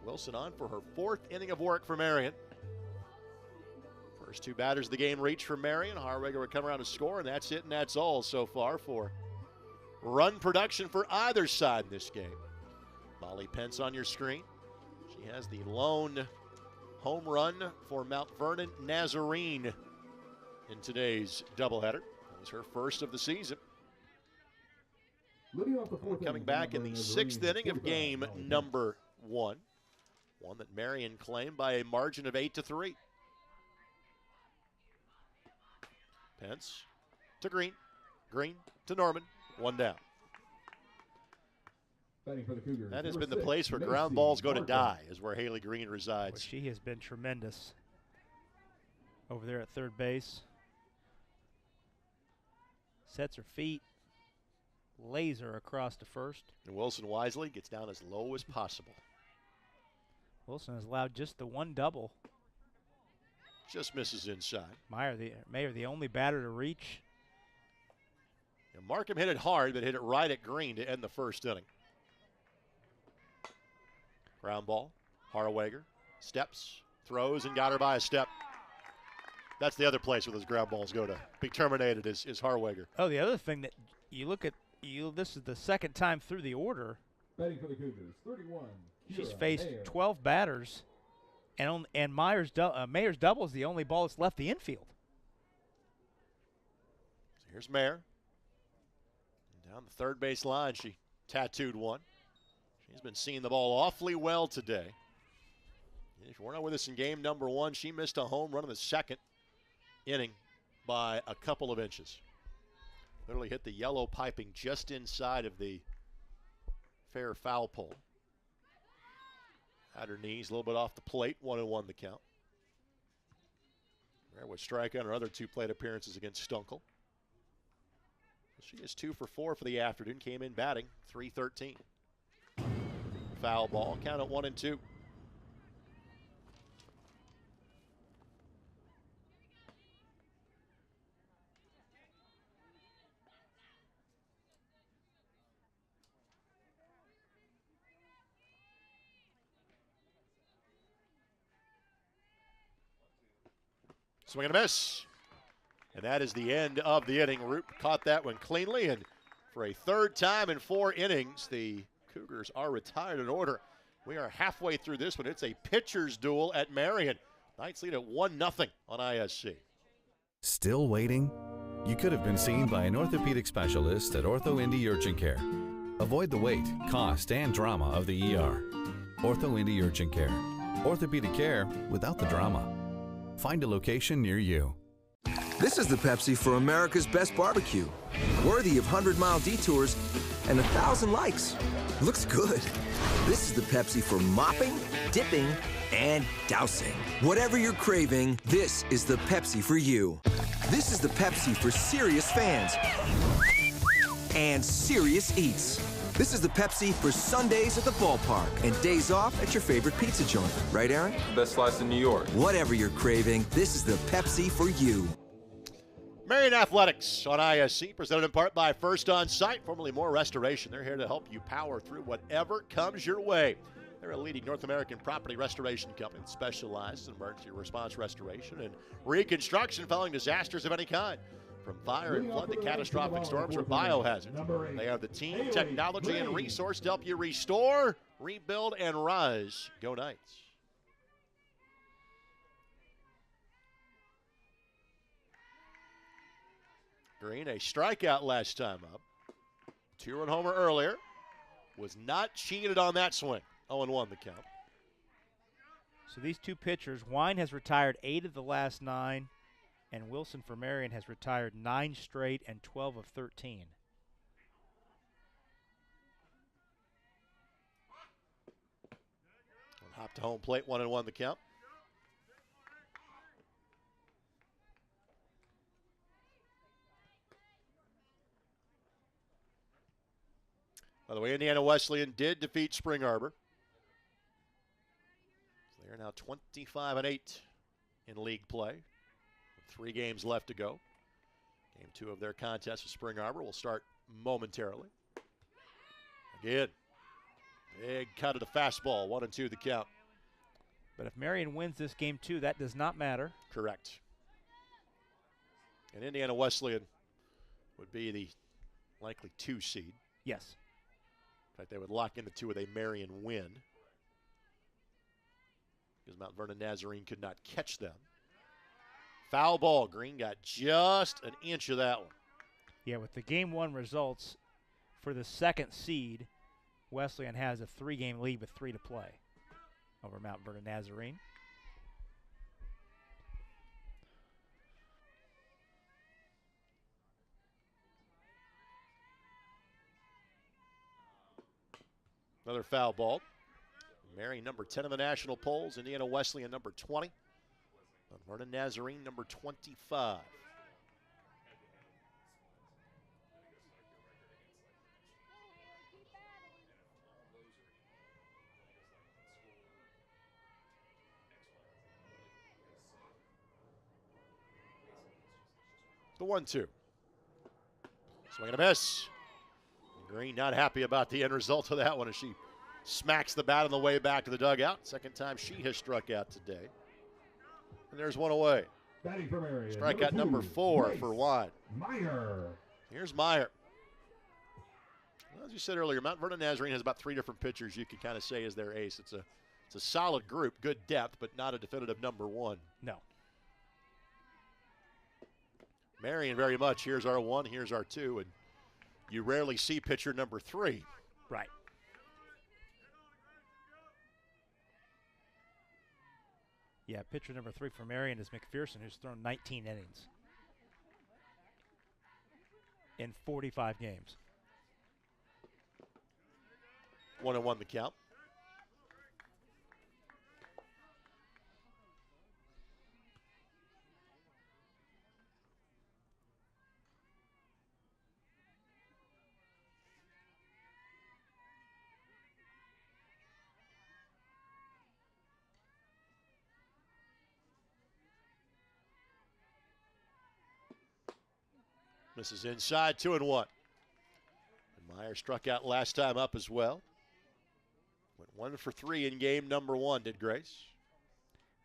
Wilson on for her 4th inning of work for Marian. First 2 batters of the game reach for Marian. Harwager would come around to score, and that's it, and that's all so far for run production for either side in this game. Molly Pence on your screen. She has the lone home run for Mount Vernon Nazarene in today's doubleheader. It was her first of the season. Coming back in the 6th inning of game number 1. One that Marian claimed by a margin of 8-3. Pence to Green. Green to Norman. 1 down. That has been the place where ground balls go to die, is where Haley Green resides. Well, she has been tremendous over there at third base. Sets her feet. Laser across to first. And Wilson wisely gets down as low as possible. Wilson has allowed just the 1 double. Just misses inside. Mayer, the only batter to reach. And Markham hit it hard, but hit it right at Green to end the 1st inning. Ground ball. Harwager steps, throws, and got her by a step. That's the other place where those ground balls go to be terminated is Harwager. Oh, the other thing that you look at, this is the 2nd time through the order. Batting for the Cougars, 31. She's faced 12 batters, and Mayer's double is the only ball that's left the infield. So here's Mayer. And down the third base line, she tattooed one. She's been seeing the ball awfully well today. And if you were not with us in game number 1, she missed a home run in the 2nd inning by a couple of inches. Literally hit the yellow piping just inside of the fair foul pole. At her knees, a little bit off the plate, 1-1 the count. There would strike on her other 2 plate appearances against Stunkel. She is 2 for 4 for the afternoon, came in batting .313. Foul ball, count at 1-2. Swing and a miss. And that is the end of the inning. Root caught that one cleanly, and for a 3rd time in 4 innings, the Cougars are retired in order. We are halfway through this one. It's a pitcher's duel at Marian. Knights lead at 1-0 on ISC. Still waiting? You could have been seen by an orthopedic specialist at Ortho Indy Urgent Care. Avoid the wait, cost, and drama of the ER. Ortho Indy Urgent Care. Orthopedic care without the drama. Find a location near you. This is the Pepsi for America's best barbecue. Worthy of 100-mile detours and 1,000 likes. Looks good. This is the Pepsi for mopping, dipping, and dousing. Whatever you're craving, this is the Pepsi for you. This is the Pepsi for serious fans and serious eats. This is the Pepsi for Sundays at the ballpark and days off at your favorite pizza joint. Right, Aaron? Best slice in New York. Whatever you're craving, this is the Pepsi for you. Marian Athletics on ISC, presented in part by First On Site, formerly More Restoration. They're here to help you power through whatever comes your way. They're a leading North American property restoration company that specializes in emergency response restoration and reconstruction following disasters of any kind, from fire and flood to catastrophic storms or biohazards. They have the team, technology, and resource to help you restore, rebuild, and rise. Go Knights. Green, a strikeout last time up. 2-run homer earlier. Was not cheated on that swing. 0-1 the count. So these two pitchers, Wine has retired 8 of the last 9, and Wilson for Marian has retired 9 straight and 12 of 13. Hop to home plate, 1-1 the count. By the way, Indiana Wesleyan did defeat Spring Arbor. So they are now 25-8 in league play, with 3 games left to go. Game 2 of their contest with Spring Arbor will start momentarily. Again, big cut of the fastball, 1-2 the count. But if Marian wins this game 2, that does not matter. Correct. And Indiana Wesleyan would be the likely 2 seed. Yes. In fact, they would lock in the 2 with a Marian win, because Mount Vernon Nazarene could not catch them. Foul ball. Green got just an inch of that one. Yeah, with the game 1 results for the 2nd seed, Wesleyan has a 3-game lead with 3 to play over Mount Vernon Nazarene. Another foul ball. Marian number 10 in the national polls. Indiana Wesleyan number 20. Mount Vernon Nazarene number 25. The 1-2. Swing and a miss. Green not happy about the end result of that one as she smacks the bat on the way back to the dugout. Second time she has struck out today. And there's one away. Strikeout number 4 for Wine. Meyer. Here's Meyer. Well, as you said earlier, Mount Vernon Nazarene has about 3 different pitchers you can kind of say is their ace. It's a solid group, good depth, but not a definitive number 1. No. Marian very much, here's our 1, here's our 2, and you rarely see pitcher number 3. Right. Yeah, pitcher number 3 for Marian is McPherson, who's thrown 19 innings in 45 games. 1-1 the count. Misses inside, 2-1. And Meyer struck out last time up as well. Went 1 for 3 in game number 1, did Grace.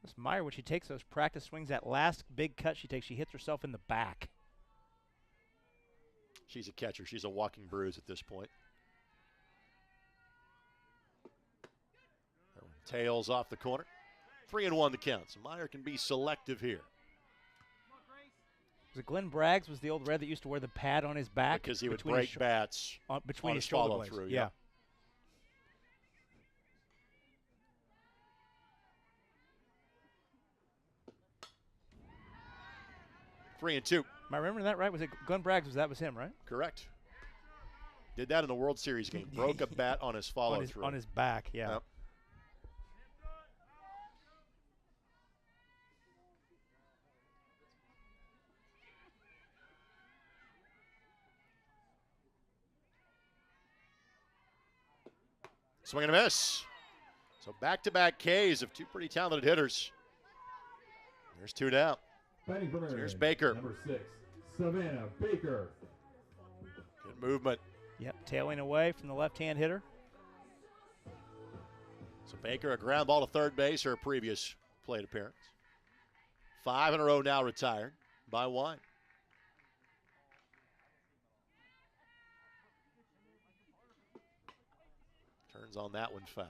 This Meyer, when she takes those practice swings, that last big cut she takes, she hits herself in the back. She's a catcher. She's a walking bruise at this point. That one tails off the corner. 3-1 the count. So Meyer can be selective here. Was it Glenn Braggs was the old Red that used to wear the pad on his back? Because he would break bats between on his follow shoulder blades. through. Yeah. 3-2. Am I remembering that right? Was it Glenn Braggs? That was him, right? Correct. Did that in the World Series game. Broke a bat on his follow-through. On his back, yeah. Yep. Swing and a miss. So back-to-back Ks of two pretty talented hitters. There's two down. Here's Baker. Number 6, Savannah Baker. Good movement. Yep, tailing away from the left-hand hitter. So Baker, a ground ball to third base, her previous plate appearance. 5 in a row now retired by Wine. Turns on that one foul.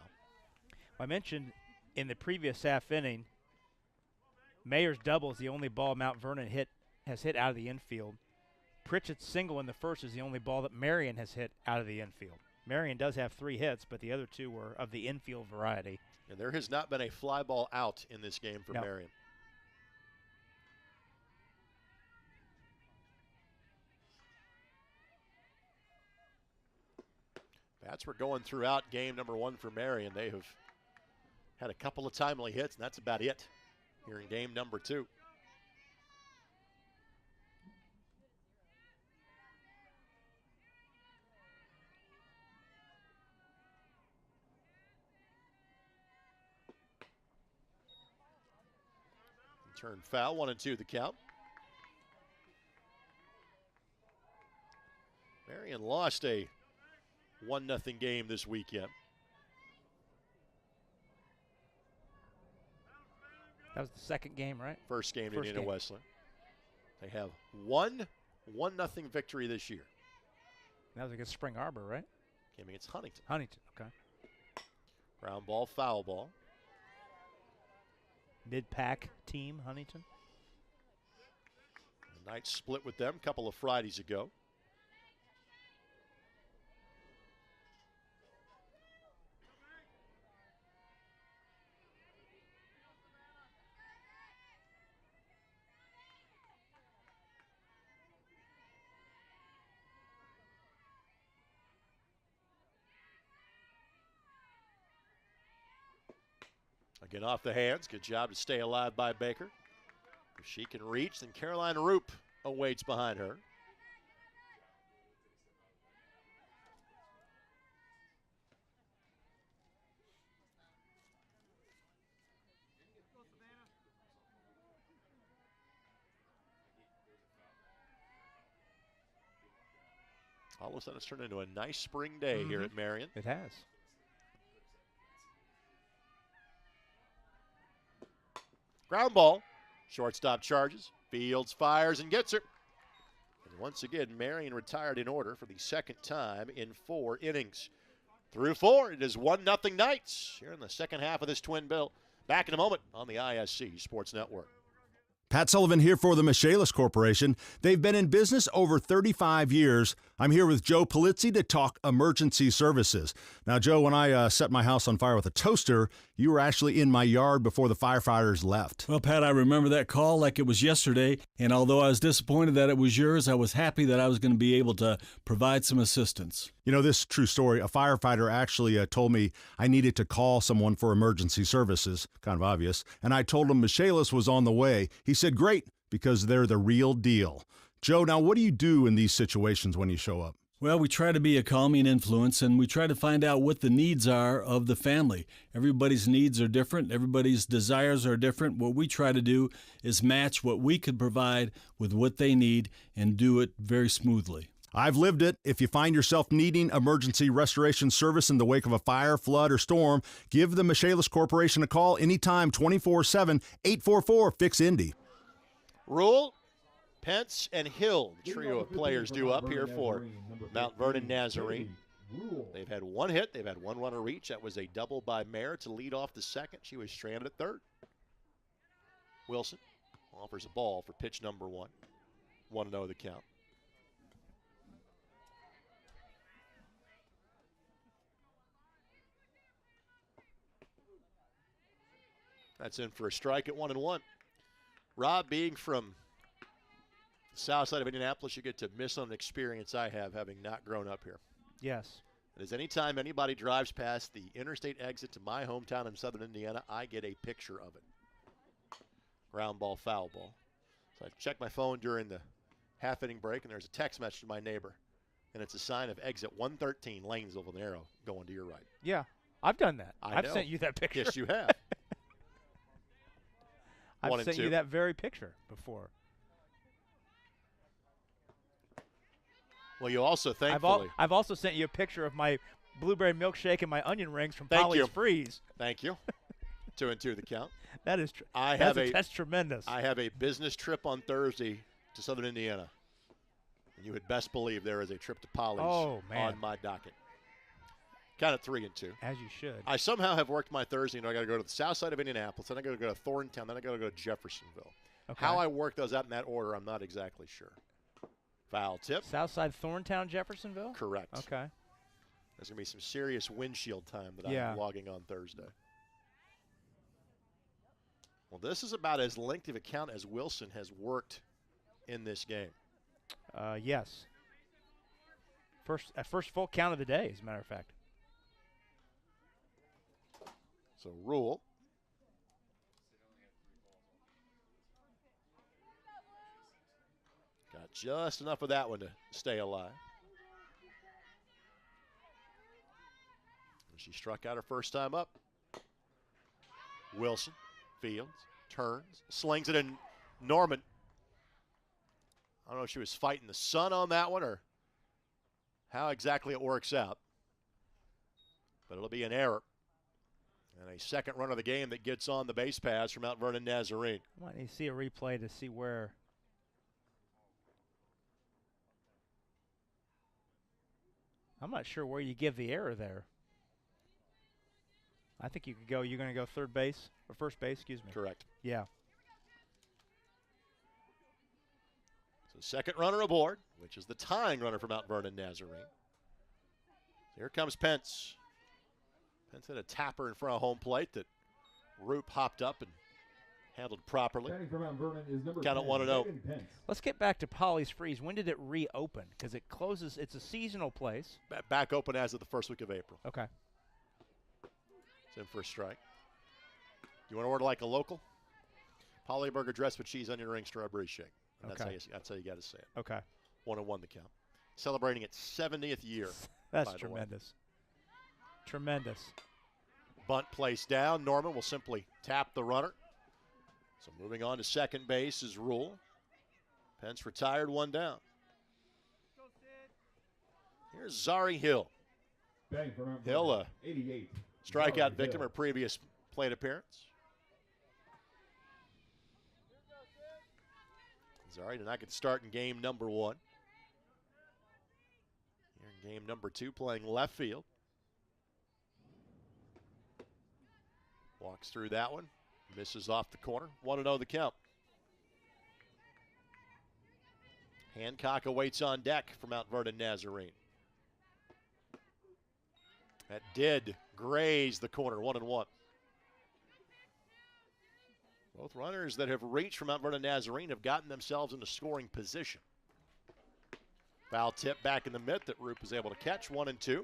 I mentioned in the previous half inning, Mayer's double is the only ball Mount Vernon has hit out of the infield. Pritchett's single in the first is the only ball that Marian has hit out of the infield. Marian does have 3 hits, but the other 2 were of the infield variety. And there has not been a fly ball out in this game for Marian. Bats were going throughout game number 1 for Marian. They have had a couple of timely hits, and that's about it here in game number 2. Turn foul, 1-2 the count. Marian lost a 1-0 game this weekend. That was the second game, right? First game to Indiana Wesleyan. They have 1-0 victory this year. That was against Spring Arbor, right? Game against Huntington. Huntington, okay. Ground ball, foul ball. Mid-pack team, Huntington. The Knights split with them a couple of Fridays ago. Again, off the hands. Good job to stay alive by Baker. If she can reach, then Caroline Roop awaits behind her. All of a sudden, it's turned into a nice spring day here at Marian. It has. Ground ball. Shortstop charges. Fields fires and gets her. And once again, Marian retired in order for the second time in 4 innings. Through 4, it is 1-0 Knights here in the second half of this twin bill. Back in a moment on the ISC Sports Network. Pat Sullivan here for the Michaelis Corporation. They've been in business over 35 years. I'm here with Joe Polizzi to talk emergency services. Now, Joe, when I set my house on fire with a toaster, you were actually in my yard before the firefighters left. Well, Pat, I remember that call like it was yesterday, and although I was disappointed that it was yours, I was happy that I was going to be able to provide some assistance. You know, this true story, a firefighter actually told me I needed to call someone for emergency services, kind of obvious, and I told him Michaelis was on the way. He said, great, because they're the real deal. Joe, now what do you do in these situations when you show up? Well, we try to be a calming influence, and we try to find out what the needs are of the family. Everybody's needs are different. Everybody's desires are different. What we try to do is match what we could provide with what they need and do it very smoothly. I've lived it. If you find yourself needing emergency restoration service in the wake of a fire, flood, or storm, give the Michaelis Corporation a call anytime, 24/7, 844-FIX-INDY. Rule, Pence, and Hill, the trio of players due up here for Mount Vernon Nazarene. They've had 1 hit. They've had 1 runner reach. That was a double by Mare to lead off the second. She was stranded at third. Wilson offers a ball for pitch number 1. 1-0 the count. That's in for a strike at 1-1. Rob, being from South side of Indianapolis, you get to miss on an experience I have having not grown up here. Yes. As anytime anybody drives past the interstate exit to my hometown in southern Indiana, I get a picture of it. Ground ball, foul ball. So I check my phone during the half-inning break, and there's a text message to my neighbor, and it's a sign of exit 113, Lanesville with an arrow going to your right. Yeah, I've done that. I've sent you that picture. Yes, you have. I've sent you that very picture before. Well, you also, thankfully. I've also sent you a picture of my blueberry milkshake and my onion rings from Thank Polly's you. Freeze. Thank you. 2-2 the count. That is that's tremendous. I have a business trip on Thursday to southern Indiana. And you would best believe there is a trip to Polly's on my docket. Count at 3-2. As you should. I somehow have worked my Thursday, and I got to go to the south side of Indianapolis, then I got to go to Thorntown, then I got to go to Jeffersonville. Okay. How I work those out in that order, I'm not exactly sure. Foul tip. Southside Thorntown, Jeffersonville? Correct. Okay. There's going to be some serious windshield time that I'm logging on Thursday. Well, this is about as lengthy of a count as Wilson has worked in this game. Yes. First full count of the day, as a matter of fact. So Rule. Got just enough of that one to stay alive. And she struck out her first time up. Wilson, fields, turns, slings it in. Norman. I don't know if she was fighting the sun on that one or how exactly it works out. But it'll be an error. And a second run of the game that gets on the base paths from Mount Vernon Nazarene. I want to see a replay to see where. I'm not sure where you give the error there. I think you could go. You're going to go third base or first base, excuse me. Correct. Yeah. So second runner aboard, which is the tying runner for Mount Vernon Nazarene. Here comes Pence. Pence had a tapper in front of home plate that Roop hopped up and handled properly. Count at 1-0. Let's get back to Polly's Freeze. When did it reopen? Because it closes. It's a seasonal place. Back open as of the first week of April. Okay. It's in for a strike. You want to order like a local? Polly burger dressed with cheese, onion ring, strawberry shake. And Okay. That's how you got to say it. Okay. 1-1 the count. Celebrating its 70th year. That's tremendous. Tremendous. Bunt placed down. Norman will simply tap the runner. So moving on to second base is Rule. Pence retired, one down. Here's Zari Hill. Hill, a 88. strikeout victim, her previous plate appearance. Zari did not get to start in game number 1. Here in game number 2, playing left field. Walks through that one. Misses off the corner. 1-0 the count. Hancock awaits on deck for Mount Vernon Nazarene. That did graze the corner. 1-1. Both runners that have reached for Mount Vernon Nazarene have gotten themselves into scoring position. Foul tip back in the mid that Roop is able to catch. 1-2.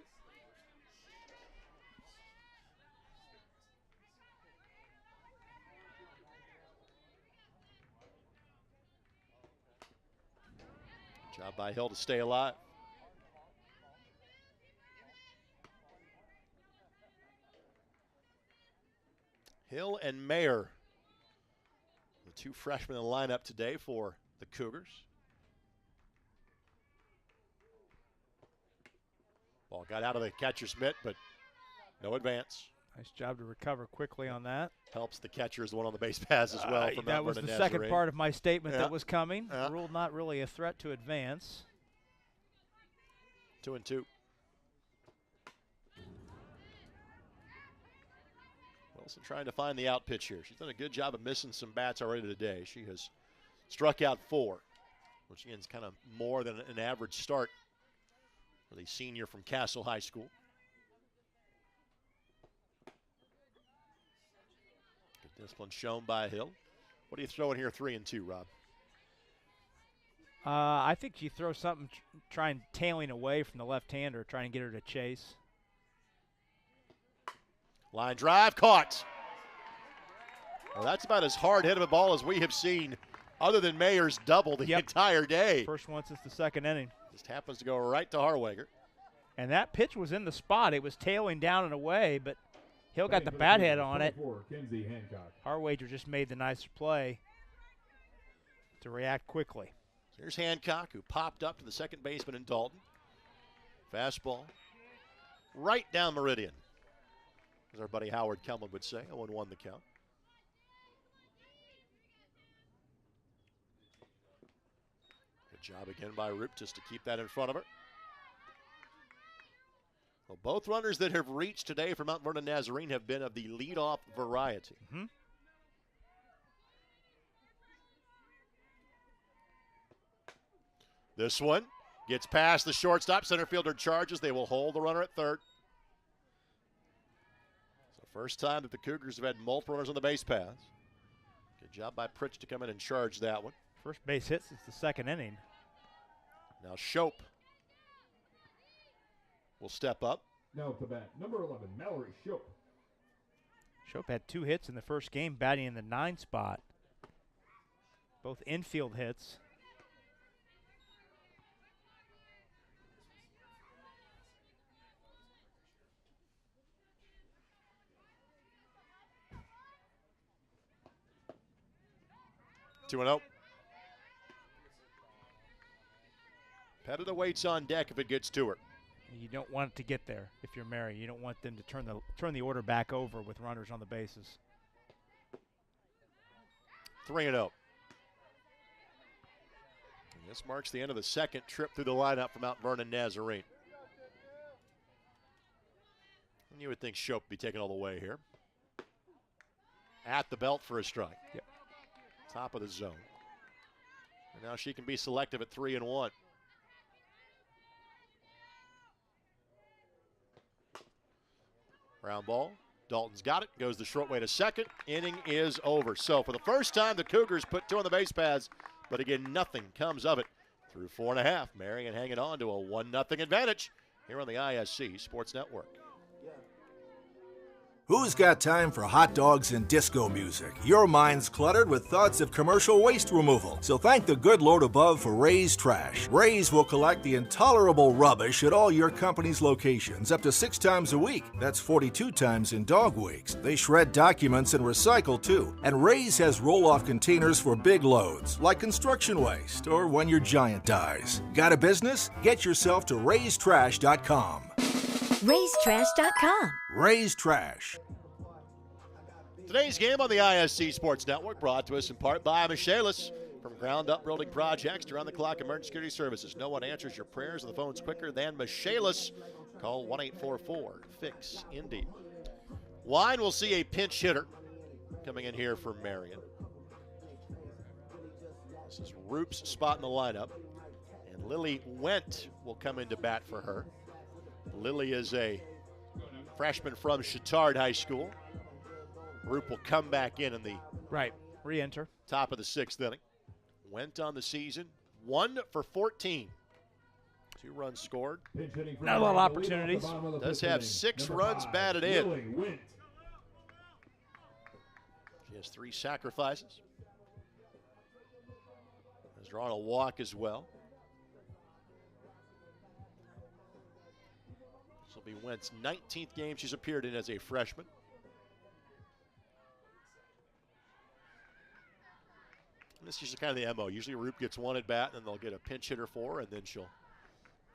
Job by Hill to stay alive. Hill and Mayer, the two freshmen in the lineup today for the Cougars. Ball got out of the catcher's mitt, but no advance. Nice job to recover quickly on that. Helps the catcher, the one on the base pass as well. From That was the Nazarene. second part of my statement that was coming. Yeah. Ruled not really a threat to advance. 2-2. Wilson trying to find the out pitch here. She's done a good job of missing some bats already today. She has struck out 4, which again is kind of more than an average start for the senior from Castle High School. Good discipline shown by Hill. What are you throwing here, 3-2, Rob? I think you throw something trying tailing away from the left-hander, trying to get her to chase. Line drive, caught. Well, that's about as hard hit of a ball as we have seen, other than Mayer's double the entire day. First one since the second inning. Just happens to go right to Harwager. And that pitch was in the spot. It was tailing down and away, but Hill got the bat head on it. Harwager just made the nicer play to react quickly. Here's Hancock, who popped up to the second baseman in Dalton. Fastball right down Meridian, as our buddy Howard Kelman would say. 0-1 the count. Good job again by Roop just to keep that in front of her. Well, both runners that have reached today for Mount Vernon Nazarene have been of the leadoff variety. This one gets past the shortstop. Center fielder charges. They will hold the runner at third. It's the first time that the Cougars have had multiple runners on the base paths. Good job by Pritch to come in and charge that one. First base hit since the second inning. Now Shope will step up. Now at the bat, number 11, Mallory Shope. Shope had 2 hits in the first game, batting in the 9 spot. Both infield hits. Two and 0. Pettit waits on deck if it gets to her. You don't want it to get there if you're Marian. You don't want them to turn the order back over with runners on the bases. 3-0. This marks the end of the second trip through the lineup for Mount Vernon Nazarene. And you would think Shope would be taken all the way here. At the belt for a strike. Yep. Top of the zone. And now she can be selective at 3-1. Ground ball. Dalton's got it. Goes the short way to second. Inning is over. So for the first time, the Cougars put 2 on the base paths, but again, nothing comes of it. Through 4.5, Marian hanging on to a 1-0 advantage here on the ISC Sports Network. Who's got time for hot dogs and disco music? Your mind's cluttered with thoughts of commercial waste removal. So thank the good Lord above for Ray's Trash. Ray's will collect the intolerable rubbish at all your company's locations up to 6 times a week. That's 42 times in dog weeks. They shred documents and recycle too. And Ray's has roll-off containers for big loads, like construction waste or when your giant dies. Got a business? Get yourself to raystrash.com. raystrash.com. Ray's Trash. Today's game on the ISC Sports Network brought to us in part by Michaelis. From ground up building projects to around the clock emergency security services. No one answers your prayers on the phones quicker than Michaelis. Call 1-844-FIX-INDY. Wine will see a pinch hitter coming in here for Marian. This is Roop's spot in the lineup. And Lily Wendt will come into bat for her. Lily is a freshman from Chittard High School. Roop will come back in the re-enter top of the 6th inning. Went on the season 1 for 14. 2 runs scored. Not a lot of opportunities. Does have 6 runs batted in. She has 3 sacrifices. Has drawn a walk as well. This will be Wendt's 19th game she's appeared in as a freshman. This is kind of the MO. Usually Roop gets 1 at bat, and then they'll get a pinch hitter for her, and then she'll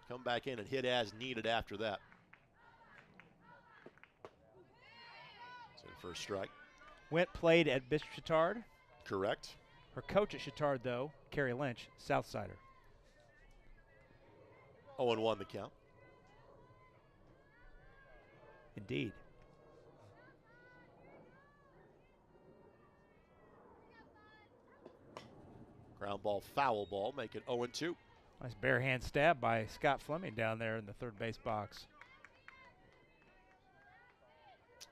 come back in and hit as needed after that. So first strike. Wendt played at Bishop Chittard. Correct. Her coach at Chittard, though, Carrie Lynch, Southsider. 0-1 the count. Indeed. Ground ball, foul ball, make it 0-2. Nice bare hand stab by Scott Fleming down there in the third base box.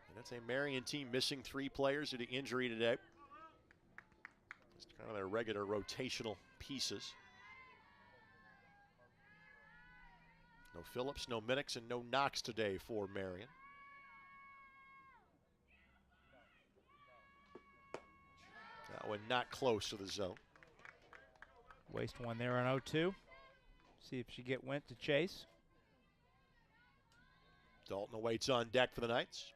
And that's a Marian team missing 3 players due to injury today. It's kind of their regular rotational pieces. No Phillips, no Minix, and no Knox today for Marian. That one not close to the zone. Waste one there on 0-2. See if she went to chase. Dalton awaits on deck for the Knights.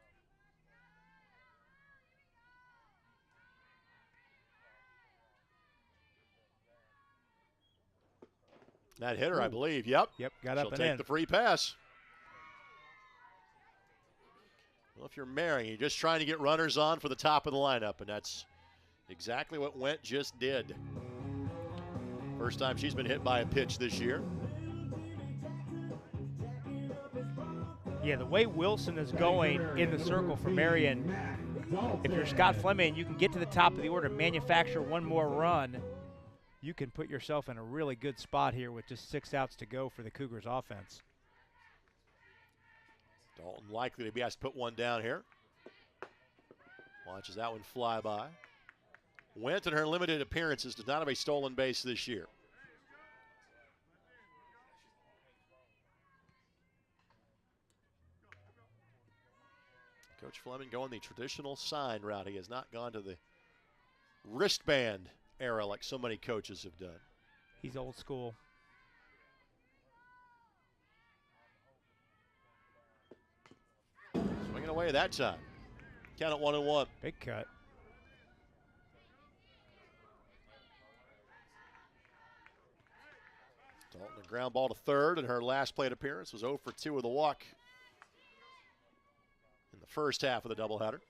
That hit her, I believe. Yep. Yep, got up and in. She'll take the free pass. Well, if you're Marian, you're just trying to get runners on for the top of the lineup, and that's exactly what Went just did. First time she's been hit by a pitch this year. Yeah, the way Wilson is going in the circle for Marian, if you're Scott Fleming, you can get to the top of the order, manufacture one more run. You can put yourself in a really good spot here with just 6 outs to go for the Cougars offense. Dalton likely to be asked to put one down here. Watches that one fly by. Went in her limited appearances does not have a stolen base this year. Coach Fleming going the traditional sign route. He has not gone to the wristband era like so many coaches have done. He's old school. Swinging away that time. Count it 1-1. Big cut. Dalton a ground ball to third, and her last plate appearance was 0 for 2 with a walk in the first half of the doubleheader.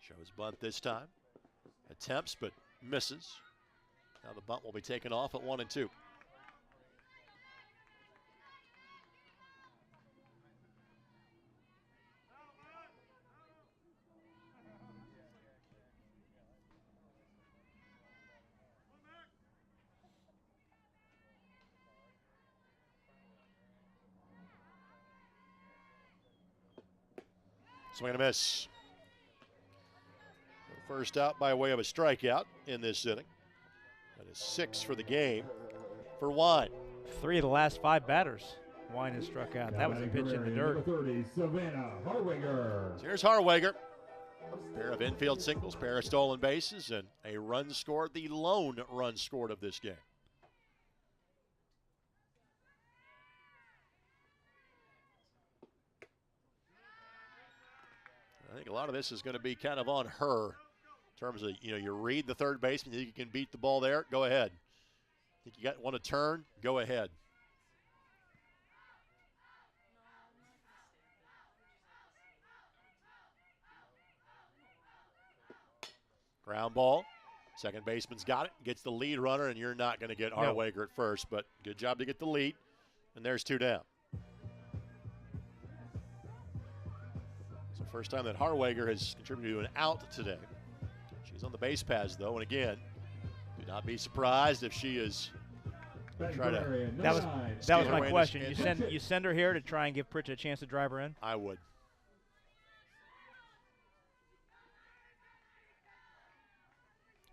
Shows bunt this time. Attempts, but misses. Now the bunt will be taken off at 1-2. Swing and a miss. First out by way of a strikeout in this inning. That is 6 for the game for Wine. 3 of the last 5 batters Wine has struck out. That was a pitch in the dirt. 30, Savannah Harwager. So here's Harwager. Pair of infield singles, pair of stolen bases, and a run scored, the lone run scored of this game. I think a lot of this is going to be kind of on her in terms of, you read the third baseman, you think you can beat the ball there, go ahead. Think you want to turn, go ahead. Ground ball. Second baseman's got it, gets the lead runner, and you're not going to get Harwager at first, but good job to get the lead. And there's 2 down. It's the first time that Harwager has contributed to an out today. She's on the base paths, though, and again, do not be surprised if she is trying to. That was my question. You send her here to try and give Pritchett a chance to drive her in? I would.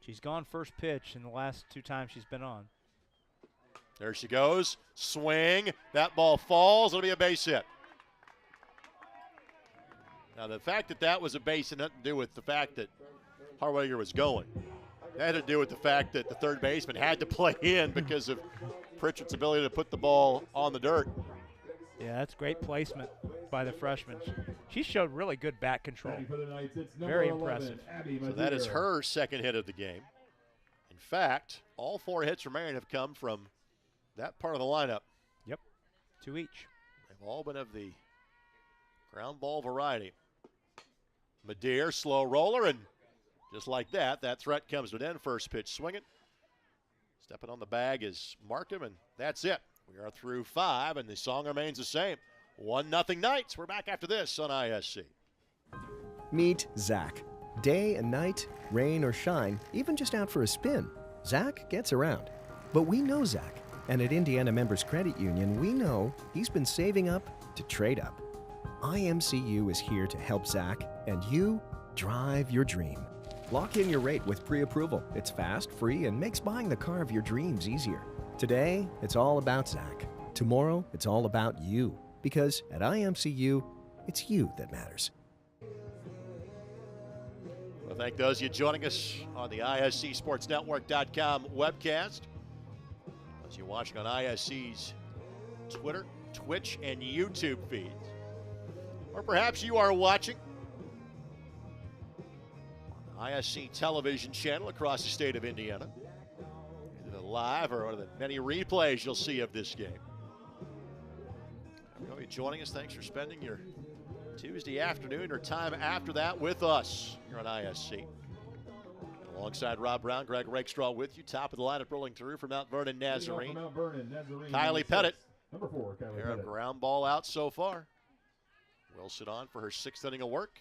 She's gone first pitch in the last 2 times she's been on. There she goes. Swing. That ball falls. It'll be a base hit. Now, the fact that that was a base had nothing to do with the fact that Harwager was going. That had to do with the fact that the third baseman had to play in because of Pritchett's ability to put the ball on the dirt. Yeah, that's great placement by the freshman. She showed really good bat control. Very impressive. So that is her second hit of the game. In fact, all 4 hits from Marian have come from that part of the lineup. Yep, 2 each. They've all been of the ground ball variety. Madeir, slow roller, and just like that, that threat comes to an end. First pitch swinging. Stepping on the bag is Markham, and that's it. We are through 5, and the song remains the same. 1-0 Knights. We're back after this on ISC. Meet Zach. Day and night, rain or shine, even just out for a spin, Zach gets around. But we know Zach, and at Indiana Members Credit Union, we know he's been saving up to trade up. IMCU is here to help Zach and you Drive your dream. Lock in your rate with pre-approval. It's fast, free, and makes buying the car of your dreams easier. Today, it's all about Zach. Tomorrow, it's all about you. Because at IMCU, it's you that matters. Well, thank those of you joining us on the ISCSportsNetwork.com webcast. As you're watching on ISC's Twitter, Twitch, and YouTube feeds. Or perhaps you are watching on the ISC television channel across the state of Indiana. Either the live or one of the many replays you'll see of this game. You're joining us. Thanks for spending your Tuesday afternoon or time after that with us here on ISC. Alongside Rob Brown, Greg Rakestraw with you. Top of the lineup rolling through for Mount Vernon Nazarene. Kylie Pettit. Number 4, Kylie Pettit. Ground ball out so far. Wilson on for her 6th inning of work.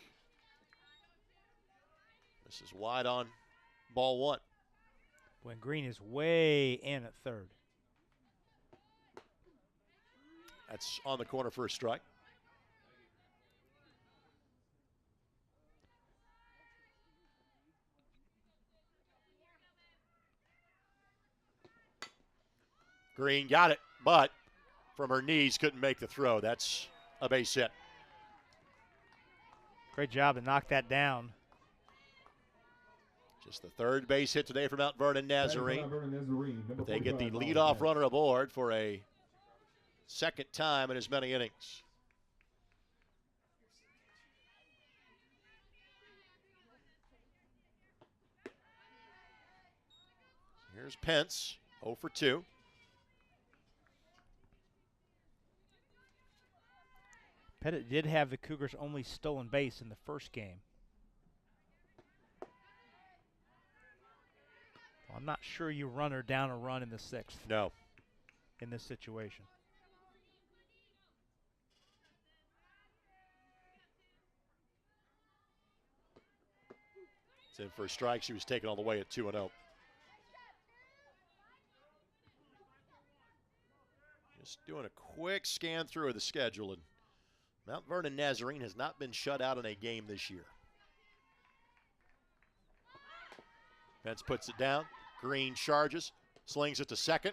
This is wide on ball 1. When Green is way in at third. That's on the corner for a strike. Green got it, but from her knees couldn't make the throw. That's a base hit. Great job to knock that down. Just the 3rd base hit today for Mount Vernon Nazarene. But they get the leadoff runner aboard for a 2nd time in as many innings. Here's Pence, 0 for 2. Pettit did have the Cougars' only stolen base in the first game. Well, I'm not sure you run her down a run in the 6th. No. In this situation. It's in for a strike. She was taken all the way at 2-0. Just doing a quick scan through of the schedule, and Mount Vernon Nazarene has not been shut out in a game this year. Pence puts it down. Green charges, slings it to second.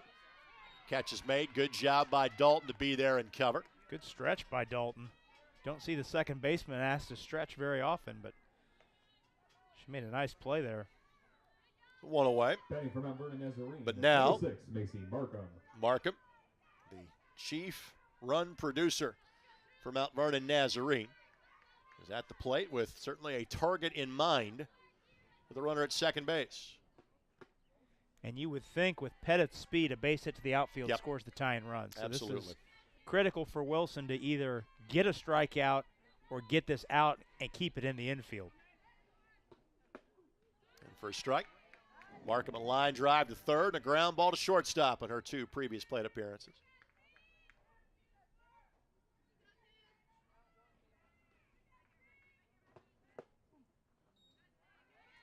Catch is made. Good job by Dalton to be there and cover. Good stretch by Dalton. Don't see the second baseman asked to stretch very often, but she made a nice play there. One away. But now, Markham, the chief run producer for Mount Vernon Nazarene, is at the plate with certainly a target in mind for the runner at second base. And you would think with Pettit's speed, a base hit to the outfield scores the tying run. So Absolutely. This is critical for Wilson to either get a strikeout or get this out and keep it in the infield. And first strike. Markham a line drive to third and a ground ball to shortstop in her 2 previous plate appearances.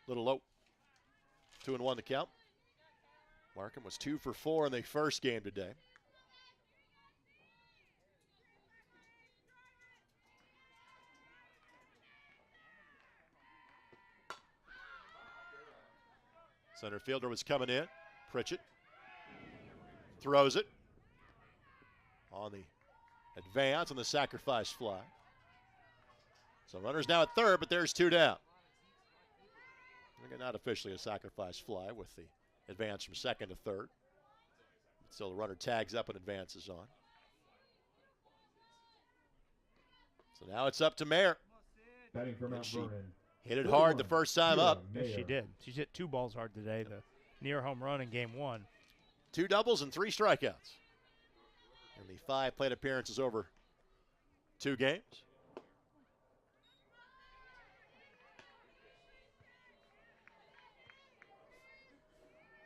Little low. 2-1 to count. Markham was 2 for 4 in the first game today. Center fielder was coming in. Pritchett throws it on the advance on the sacrifice fly. So runners now at third, but there's 2 down. Again, not officially a sacrifice fly with the advance from second to third. So the runner tags up and advances on. So now it's up to Mayer. Batting from Mount Vernon. Hit it hard the first time up. Yes, she did. She's hit 2 balls hard today. The near home run in game 1. 2 doubles and 3 strikeouts. And the 5 plate appearances over 2 games.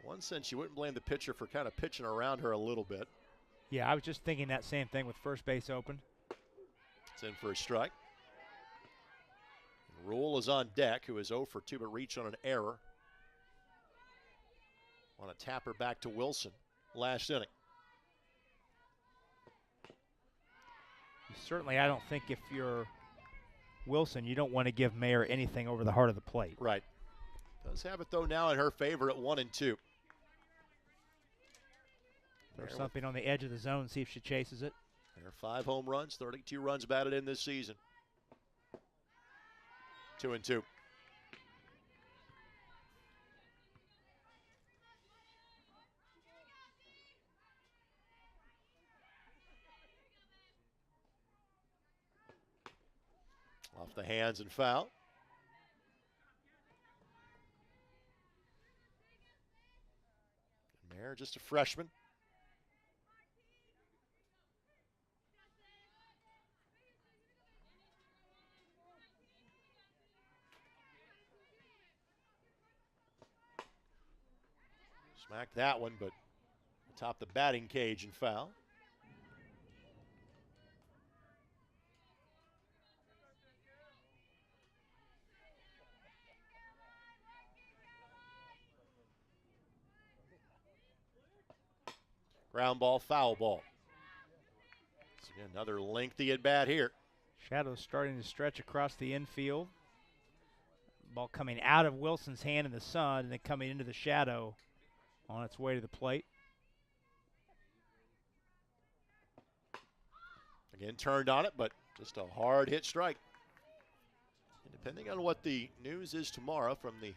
One sense you wouldn't blame the pitcher for kind of pitching around her a little bit. Yeah, I was just thinking that same thing with first base open. It's in for a strike. Rule is on deck, who is 0 for 2 but reached on an error. On a tapper back to Wilson last inning. Certainly, I don't think if you're Wilson, you don't want to give Mayer anything over the heart of the plate. Right. Does have it, though, now in her favor at 1-2. There's something on the edge of the zone, see if she chases it. There are 5 home runs, 32 runs batted in this season. 2-2. Off the hands and foul. Mayer, just a freshman. Smacked that one, but atop the batting cage and foul. Ground ball, foul ball. So again, another lengthy at bat here. Shadow's starting to stretch across the infield. Ball coming out of Wilson's hand in the sun and then coming into the shadow on its way to the plate. Again, turned on it, but just a hard hit strike. And depending on what the news is tomorrow from the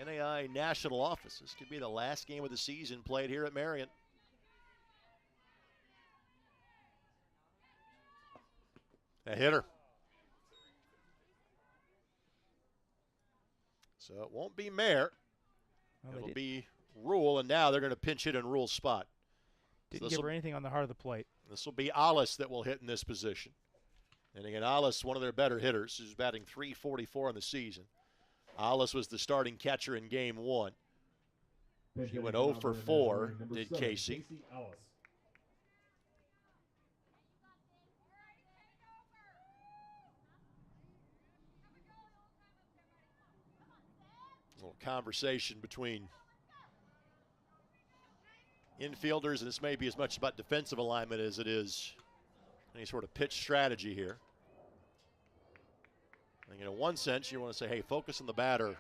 NAIA National Office, this could be the last game of the season played here at Marian. A hitter. So it won't be Mayer. Well, it'll be Rule, and now they're going to pinch hit in Rule's spot. Didn't give her anything on the heart of the plate. This will be Alice that will hit in this position. And again, Alice, one of their better hitters, who's batting .344 in the season. Alice was the starting catcher in game 1. She went 0 for 4, did Casey. A little conversation between infielders, and this may be as much about defensive alignment as it is any sort of pitch strategy here. I think in one sense, you want to say, hey, focus on the batter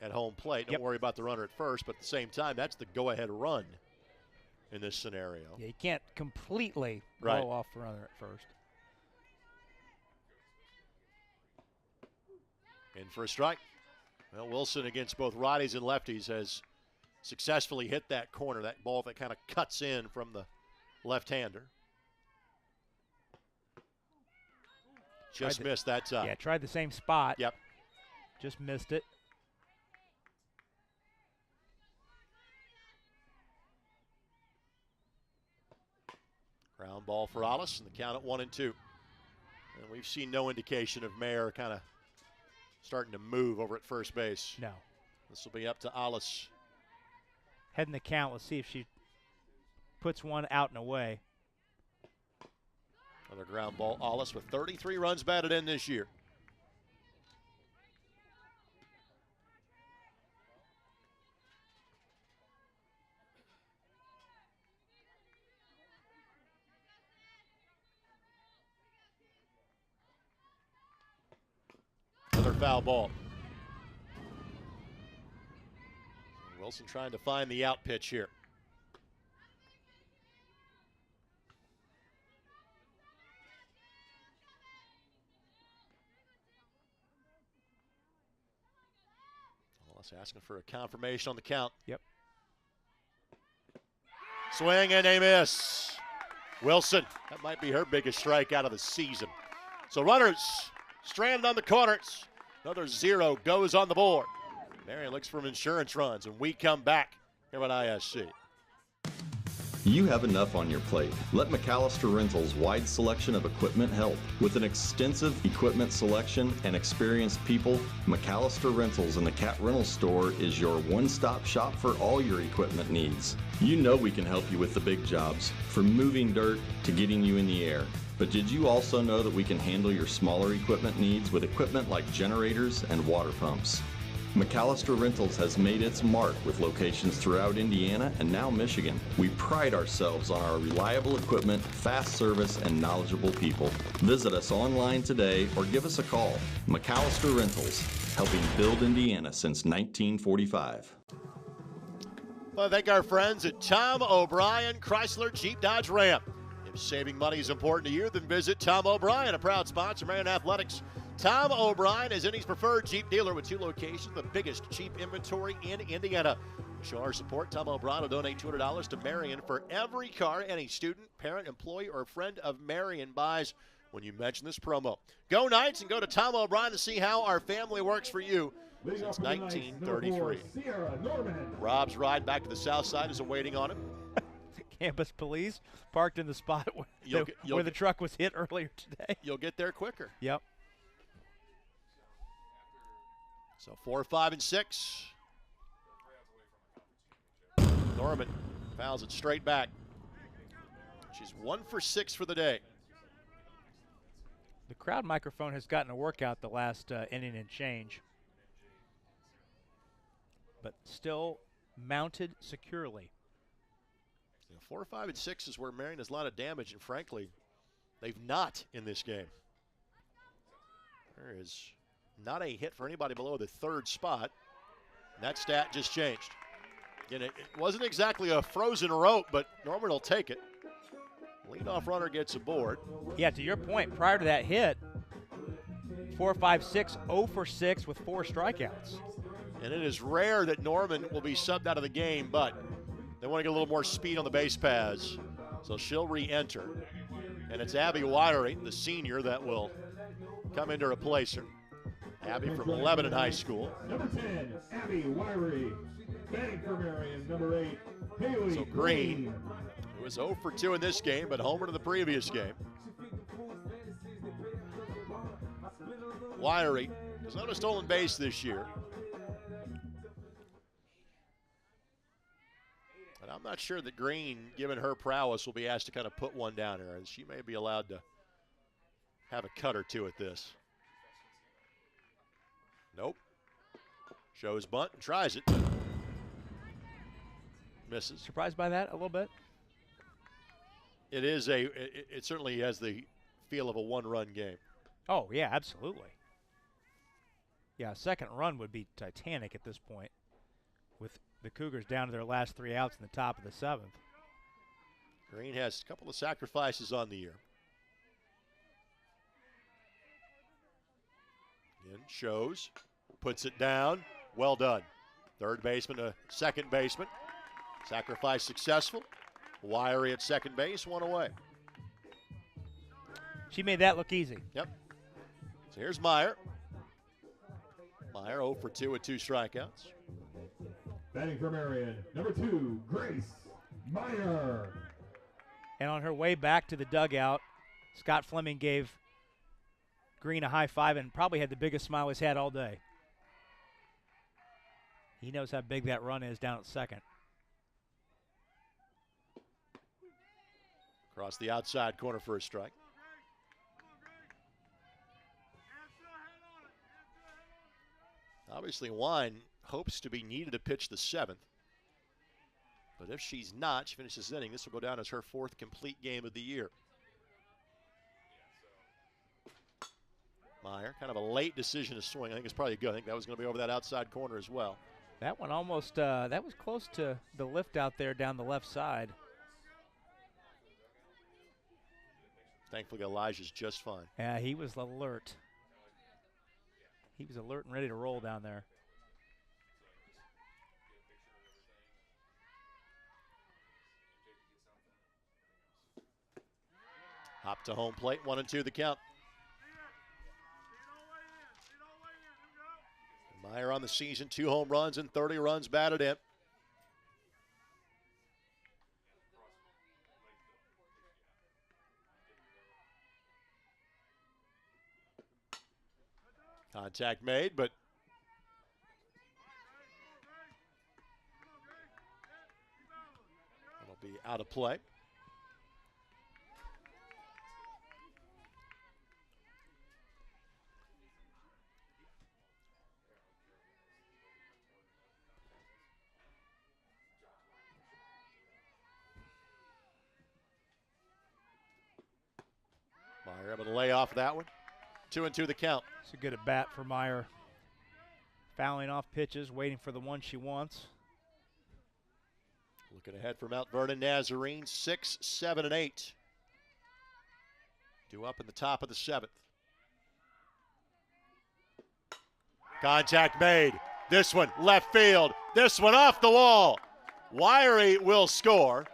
at home plate. Don't worry about the runner at first, but at the same time, that's the go-ahead run in this scenario. Yeah, you can't completely blow off the runner at first. In for a strike. Well, Wilson against both righties and lefties has successfully hit that corner, that ball that kind of cuts in from the left-hander. Just missed that time. Yeah, tried the same spot. Yep. Just missed it. Ground ball for Alice, and the count at 1-2. And we've seen no indication of Mayer kind of starting to move over at first base. No. This will be up to Alice. Heading the count. Let's see if she puts one out and away. Another ground ball, Alice, with 33 runs batted in this year. Another foul ball. Wilson trying to find the out pitch here. Alice asking for a confirmation on the count. Yep. Swing and a miss. Wilson, that might be her biggest strikeout of the season. So runners stranded on the corners. Another 0 goes on the board. Marian looks for insurance runs, and we come back here at ISC. You have enough on your plate. Let McAllister Rentals' wide selection of equipment help. With an extensive equipment selection and experienced people, McAllister Rentals in the Cat Rental Store is your one-stop shop for all your equipment needs. You know we can help you with the big jobs, from moving dirt to getting you in the air. But did you also know that we can handle your smaller equipment needs with equipment like generators and water pumps? McAllister Rentals has made its mark with locations throughout Indiana and now Michigan. We pride ourselves on our reliable equipment, fast service, and knowledgeable people. Visit us online today or give us a call. McAllister Rentals, helping build Indiana since 1945. Well, thank our friends at Tom O'Brien Chrysler Jeep Dodge Ram. If saving money is important to you, then visit Tom O'Brien, a proud sponsor of Marian Athletics. Tom O'Brien is Indy's preferred Jeep dealer with 2 locations, the biggest Jeep inventory in Indiana. To show our support, Tom O'Brien will donate $200 to Marian for every car any student, parent, employee, or friend of Marian buys when you mention this promo. Go Knights and go to Tom O'Brien to see how our family works for you since 1933. Rob's ride back to the south side is awaiting on him. Campus police parked in the spot where the truck was hit earlier today. You'll get there quicker. Yep. So 4, 5, and 6. Norman fouls it straight back. She's 1 for 6 for the day. The crowd microphone has gotten a workout the last inning and change, but still mounted securely. 4, 5, and 6 is where Marian has a lot of damage, and frankly, they've not in this game. There is not a hit for anybody below the 3rd spot. And that stat just changed. Again, it wasn't exactly a frozen rope, but Norman will take it. Leadoff runner gets aboard. Yeah, to your point, prior to that hit, 4, 5, 6, 0 for 6 with 4 strikeouts. And it is rare that Norman will be subbed out of the game, but they want to get a little more speed on the base paths, so she'll re-enter. And it's Abby Wiry, the senior, that will come in to replace her. Abby from Lebanon High School. Number 10, Abby Wiry. Batting for Marian, number 8, Haley. So Green, who was 0 for 2 in this game, but homer to the previous game. Wiry has not a stolen base this year. And I'm not sure that Green, given her prowess, will be asked to kind of put one down here. She may be allowed to have a cut or two at this. Nope. Shows bunt and tries it. Misses. Surprised by that a little bit? It certainly has the feel of a 1-run game. Oh, yeah, absolutely. Yeah, a second run would be titanic at this point with the Cougars down to their last 3 outs in the top of the 7th. Green has a couple of sacrifices on the year. Again, shows, puts it down. Well done. Third baseman to second baseman. Sacrifice successful. Wiry at second base, 1 away. She made that look easy. Yep. So here's Meyer. Meyer 0 for 2 with 2 strikeouts. Batting for Marian, number 2, Grace Meyer. And on her way back to the dugout, Scott Fleming gave Green a high five and probably had the biggest smile he's had all day. He knows how big that run is down at second. Across the outside corner for a strike. Obviously, Wine hopes to be needed to pitch the 7th. But if she's not, she finishes the inning. This will go down as her 4th complete game of the year. Meyer, kind of a late decision to swing. I think it's probably good. I think that was going to be over that outside corner as well. That one almost, that was close to the lift out there down the left side. Thankfully, Elijah's just fine. Yeah, he was alert. He was alert and ready to roll down there. Hop to home plate, 1-2 the count. Meyer on the season, 2 home runs and 30 runs batted in. Contact made, but it'll be out of play. They're able to lay off that one. 2-2 the count. It's a good at bat for Meyer. Fouling off pitches, waiting for the one she wants. Looking ahead for Mount Vernon Nazarene, 6, 7, and 8. Due up in the top of the 7th. Contact made. This one left field. This one off the wall. Wiry will score.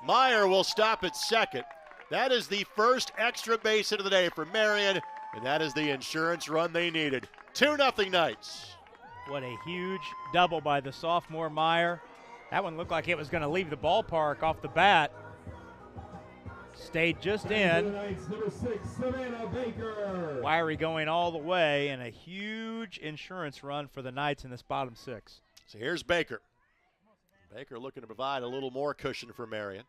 Meyer will stop at second. That is the first extra base hit of the day for Marian, and that is the insurance run they needed. 2-0 Knights. What a huge double by the sophomore Meyer. That one looked like it was going to leave the ballpark off the bat. Stayed just in. Number 6, Savannah Baker. Wiry going all the way, and a huge insurance run for the Knights in this bottom 6. So here's Baker. Baker looking to provide a little more cushion for Marian.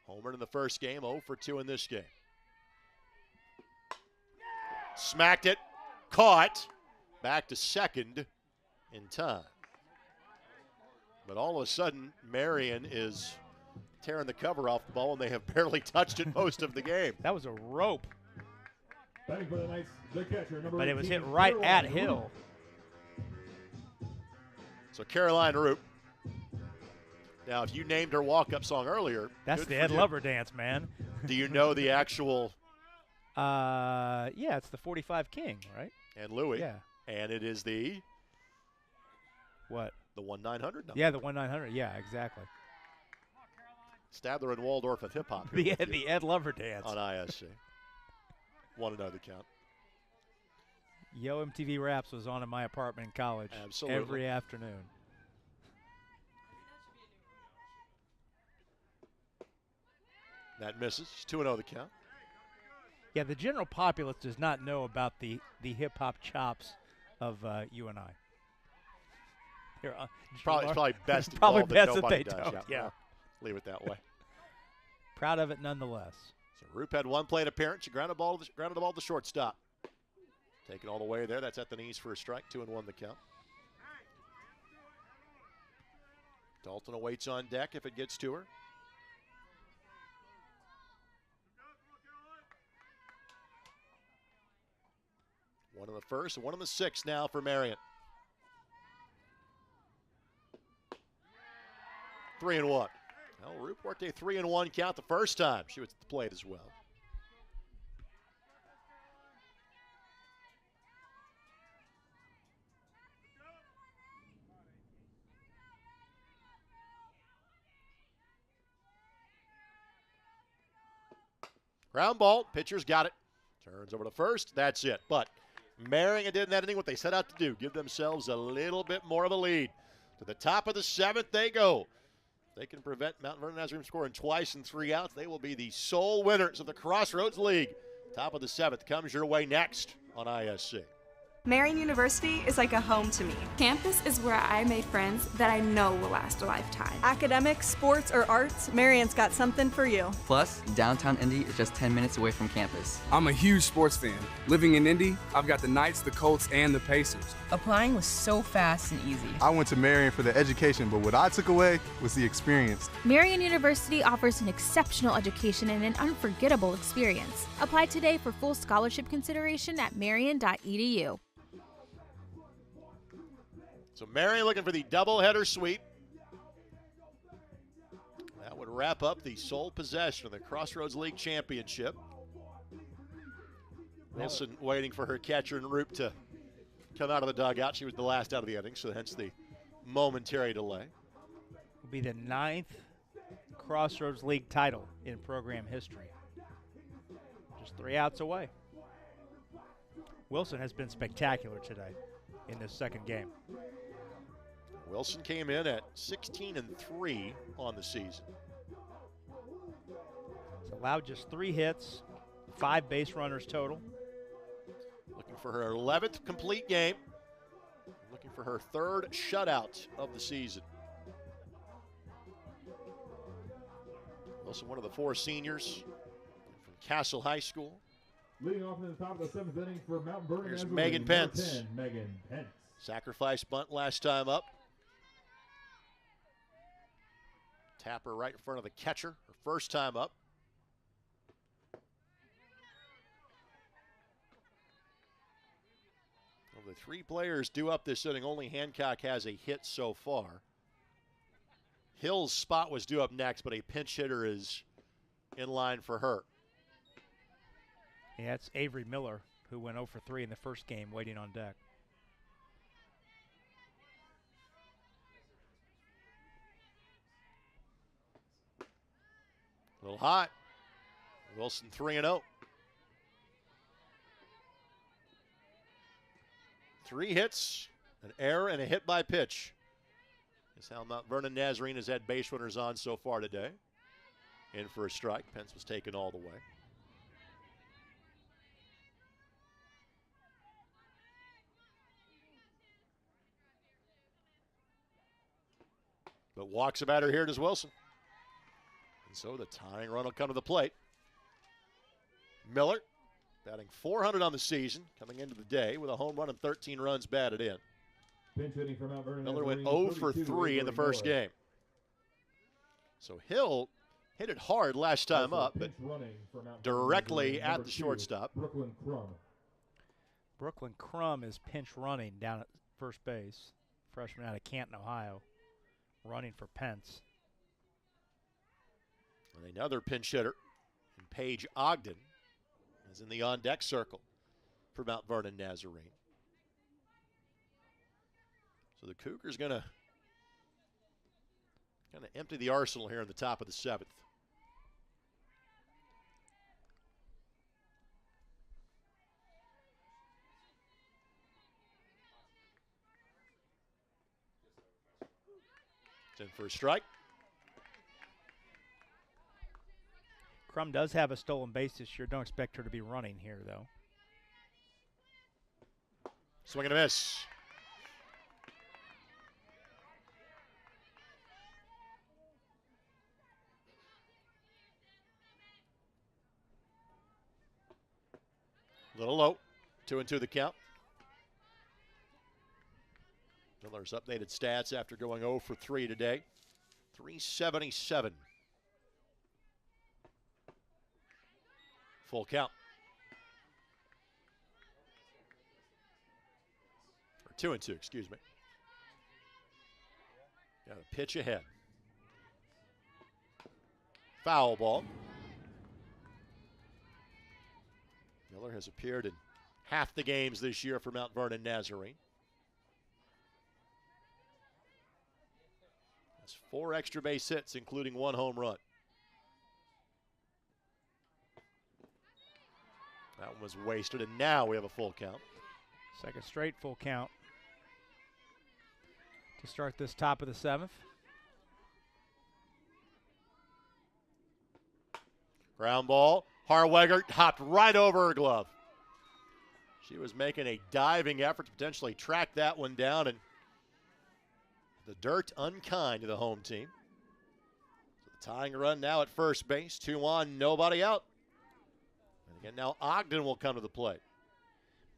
Homer in the first game, 0 for 2 in this game. Smacked it, caught, back to second in time. But all of a sudden, Marian is tearing the cover off the ball, and they have barely touched it most of the game. That was a rope. Batting for the Knights, the catcher, number But it was 18, hit right at Caroline Hill. So Caroline Roop. Now, if you named her walk-up song earlier, that's good the for Ed you. Lover dance, man. Do you know the actual? Yeah, it's the 45 King, right? And Louis. Yeah. And it is the? What? The 1-900 number. Yeah, the 1-900. Yeah, exactly. Stadler and Waldorf of hip-hop. The Ed Lover dance. On ISC. Want to know the count. Yo MTV Raps was on in my apartment in college. Absolutely. Every afternoon. That misses. 2-0 the count. Yeah, the general populace does not know about the hip-hop chops of you and I. It's probably best probably involved best that that they nobody don't. does. Yeah. Well, leave it that way. Proud of it nonetheless. So Roop had one plate appearance. She grounded the ball to shortstop. Taking all the way there. That's at the knees for a strike. 2-1 the count. Dalton awaits on deck if it gets to her. One in the first, one in the sixth now for Marian. 3-1. Well, Roop worked a 3-1 count the first time she was at the plate as well. Ground ball, pitcher's got it. Turns over to first, that's it. But Marian didn't have anything what they set out to do, give themselves a little bit more of a lead. To the top of the 7th they go. If they can prevent Mount Vernon Nazarene scoring twice in 3 outs, they will be the sole winners of the Crossroads League. Top of the 7th comes your way next on ISC. Marian University is like a home to me. Campus is where I made friends that I know will last a lifetime. Academics, sports, or arts, Marian's got something for you. Plus, downtown Indy is just 10 minutes away from campus. I'm a huge sports fan. Living in Indy, I've got the Knights, the Colts, and the Pacers. Applying was so fast and easy. I went to Marian for the education, but what I took away was the experience. Marian University offers an exceptional education and an unforgettable experience. Apply today for full scholarship consideration at marian.edu. So Marian looking for the doubleheader sweep. That would wrap up the sole possession of the Crossroads League Championship. Wilson waiting for her catcher and Roop to come out of the dugout. She was the last out of the inning, so hence the momentary delay. Will be the 9th Crossroads League title in program history. Just 3 outs away. Wilson has been spectacular today in this second game. Wilson came in at 16-3 on the season. It's allowed just 3 hits, 5 base runners total. Looking for her 11th complete game. Looking for her 3rd shutout of the season. Wilson, one of the 4 seniors from Castle High School. Leading off in the top of the 7th inning for Mount Vernon. Here's Nazarene, Megan number Pence. 10, Megan Pence. Sacrifice bunt last time up. Tapper right in front of the catcher, her first time up. The three players due up this inning. Only Hancock has a hit so far. Hill's spot was due up next, but a pinch hitter is in line for her. Yeah, it's Avery Miller, who went 0 for 3 in the first game, waiting on deck. A little hot. Wilson 3-0. 3 hits, an error, and a hit by pitch. That's how Mount Vernon Nazarene has had base runners on so far today. In for a strike. Pence was taken all the way. But walks a batter here, does Wilson. And so the tying run will come to the plate. Miller, batting .400 on the season, coming into the day with a home run and 13 runs batted in. Pinch hitting for Mount Vernon. Miller went 0 for 3 in the first game. So Hill hit it hard last time up, but directly at the shortstop. Brooklyn Crum is pinch running down at first base. Freshman out of Canton, Ohio, running for Pence. And another pinch hitter, Paige Ogden, is in the on-deck circle for Mount Vernon Nazarene. So the Cougars going to empty the arsenal here in the top of the 7th. It's in for a strike. Crum does have a stolen base this year. Don't expect her to be running here, though. Swing and a miss. Little low. 2-2 the count. Miller's updated stats after going 0 for 3 today. 377. Full count. Or 2-2, excuse me. Got a pitch ahead. Foul ball. Miller has appeared in half the games this year for Mount Vernon Nazarene. That's 4 extra base hits, including 1 home run. That one was wasted, and now we have a full count. Second straight full count to start this top of the 7th. Ground ball. Harwegger hopped right over her glove. She was making a diving effort to potentially track that one down, and the dirt unkind to the home team. So the tying run now at first base. 2 on, nobody out. And again, now Ogden will come to the plate.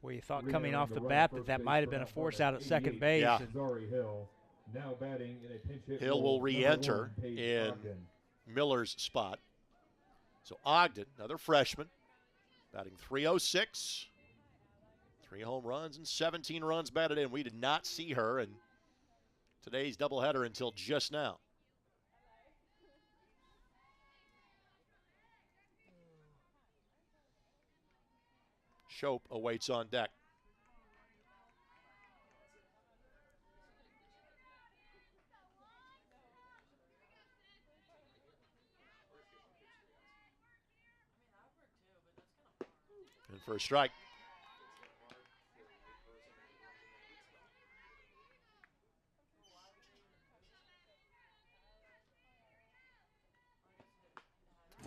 Well, you thought coming off the bat that might have been a force out at second base. Yeah. Now batting in a pinch hit Hill will re-enter in Miller's spot. So Ogden, another freshman, batting .306. 3 home runs and 17 runs batted in. We did not see her in today's doubleheader until just now. Shope awaits on deck. And for a strike.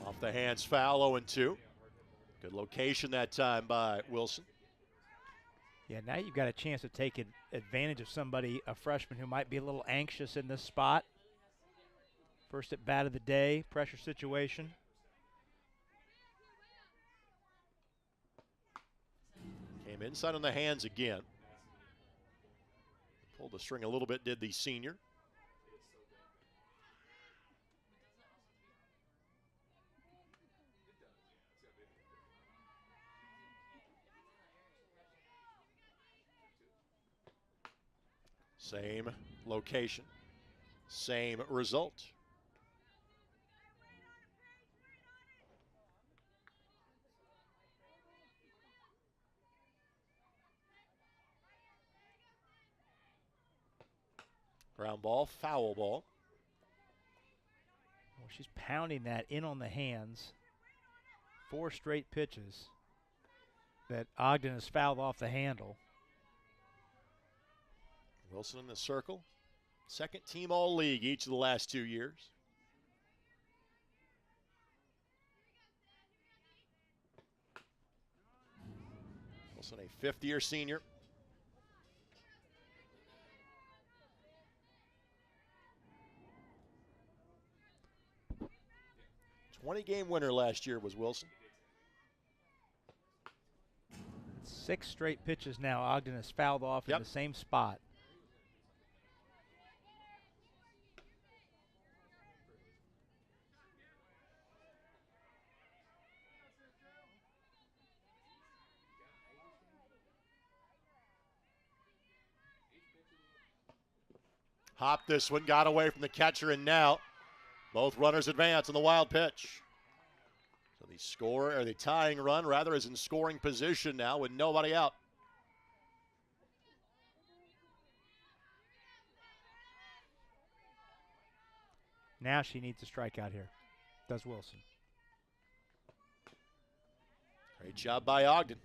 Off the hands, foul, 0-2. Good location that time by Wilson. Yeah, now you've got a chance to take advantage of somebody, a freshman who might be a little anxious in this spot. First at bat of the day, pressure situation. Came inside on the hands again. Pulled the string a little bit, did the senior. Same location, same result. Ground ball, foul ball. Well, she's pounding that in on the hands. 4 straight pitches that Ogden has fouled off the handle. Wilson in the circle. Second team all-league each of the last 2 years. Wilson, a fifth-year senior. $20-game winner last year was Wilson. 6 straight pitches now Ogden has fouled off in the same spot. Hopped this one, got away from the catcher, and now both runners advance on the wild pitch. So the tying run rather is in scoring position now with nobody out. Now she needs a strikeout here. Does Wilson. Great job by Ogden.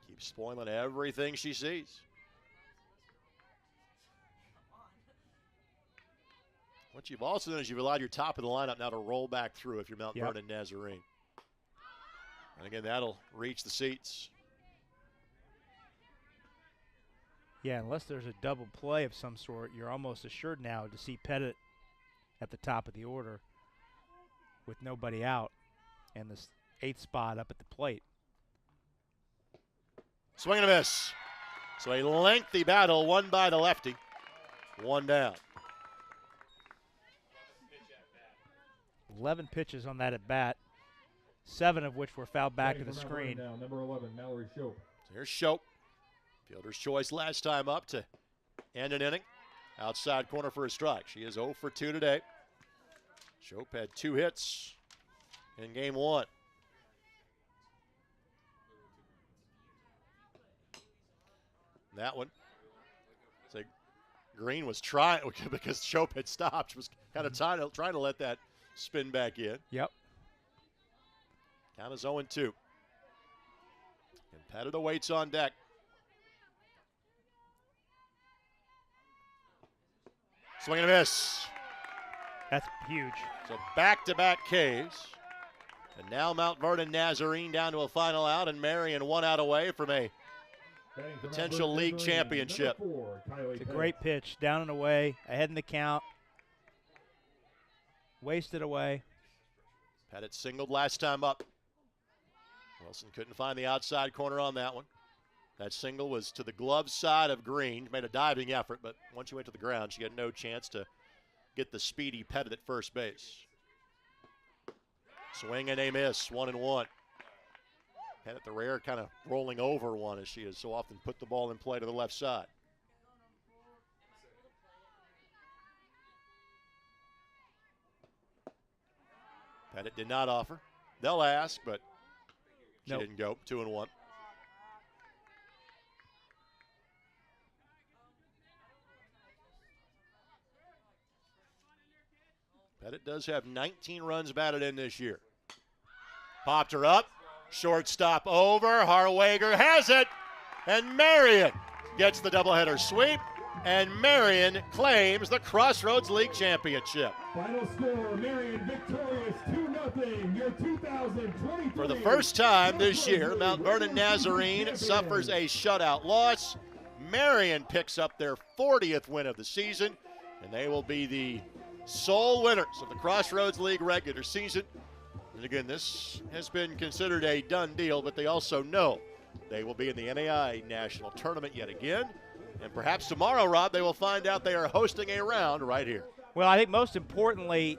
Keeps spoiling everything she sees. What you've also done is you've allowed your top of the lineup now to roll back through if you're Mount Vernon Nazarene. And again, that'll reach the seats. Yeah, unless there's a double play of some sort, you're almost assured now to see Pettit at the top of the order with nobody out and this 8th spot up at the plate. Swing and a miss. So a lengthy battle won by the lefty. 1 down. 11 pitches on that at bat, 7 of which were fouled back to the screen. Now, number 11, Mallory Shope. So here's Shope. Fielder's choice last time up to end an inning. Outside corner for a strike. She is 0 for 2 today. Shope had 2 hits in game 1. That one, so Green was trying, because Shope had stopped, she was kind of trying to let that spin back in. Yep. Count is 0-2. And Pettit awaits on deck. Swing and a miss. That's huge. So back-to-back Ks. And now Mount Vernon Nazarene down to a final out, and Marian 1 out away from a potential league championship. It's a great pitch, down and away, ahead in the count. Wasted away. Pettit singled last time up. Wilson couldn't find the outside corner on that one. That single was to the glove side of Green. Made a diving effort, but once she went to the ground, she had no chance to get the speedy Pettit at first base. Swing and a miss, 1-1. Pettit, the rare kind of rolling over one, as she has so often put the ball in play to the left side. Pettit did not offer. They'll ask, but she didn't go. 2-1. Pettit does have 19 runs batted in this year. Popped her up. Shortstop over. Harwager has it. And Marian gets the doubleheader sweep. And Marian claims the Crossroads League Championship. Final score, Marian victorious 2-0. Your 2023. For the first time this year, Mount Vernon Nazarene suffers a shutout loss. Marian picks up their 40th win of the season, and they will be the sole winners of the Crossroads League regular season. And again, this has been considered a done deal, but they also know they will be in the NAIA National Tournament yet again. And perhaps tomorrow, Rob, they will find out they are hosting a round right here. Well, I think most importantly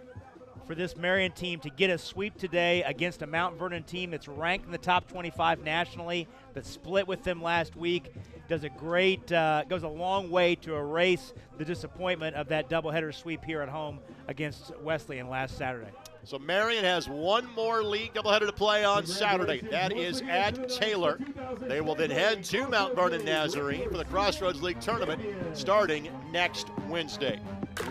for this Marian team to get a sweep today against a Mount Vernon team that's ranked in the top 25 nationally, that split with them last week, does a great, goes a long way to erase the disappointment of that doubleheader sweep here at home against Wesleyan last Saturday. So Marian has one more league doubleheader to play on Saturday. That is at Taylor. They will then head to Mount Vernon Nazarene for the Crossroads League tournament starting next Wednesday.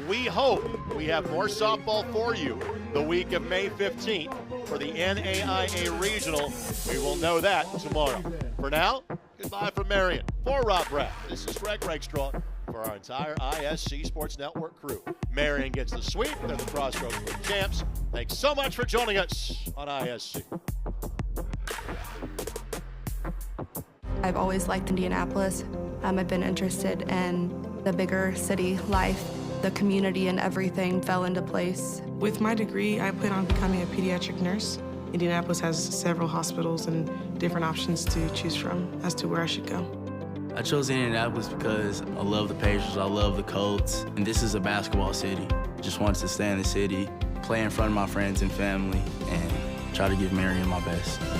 We hope we have more softball for you the week of May 15th for the NAIA Regional. We will know that tomorrow. For now, goodbye from Marian. For Rob Bratt, this is Greg Rakestraw for our entire ISC Sports Network crew. Marian gets the sweep. They're the Crossroads League champs. Thanks so much for joining us on ISC. I've always liked Indianapolis. I've been interested in the bigger city life. The community and everything fell into place. With my degree, I plan on becoming a pediatric nurse. Indianapolis has several hospitals and different options to choose from as to where I should go. I chose Indianapolis because I love the Pacers, I love the Colts, and this is a basketball city. Just wanted to stay in the city, play in front of my friends and family, and try to give Marian my best.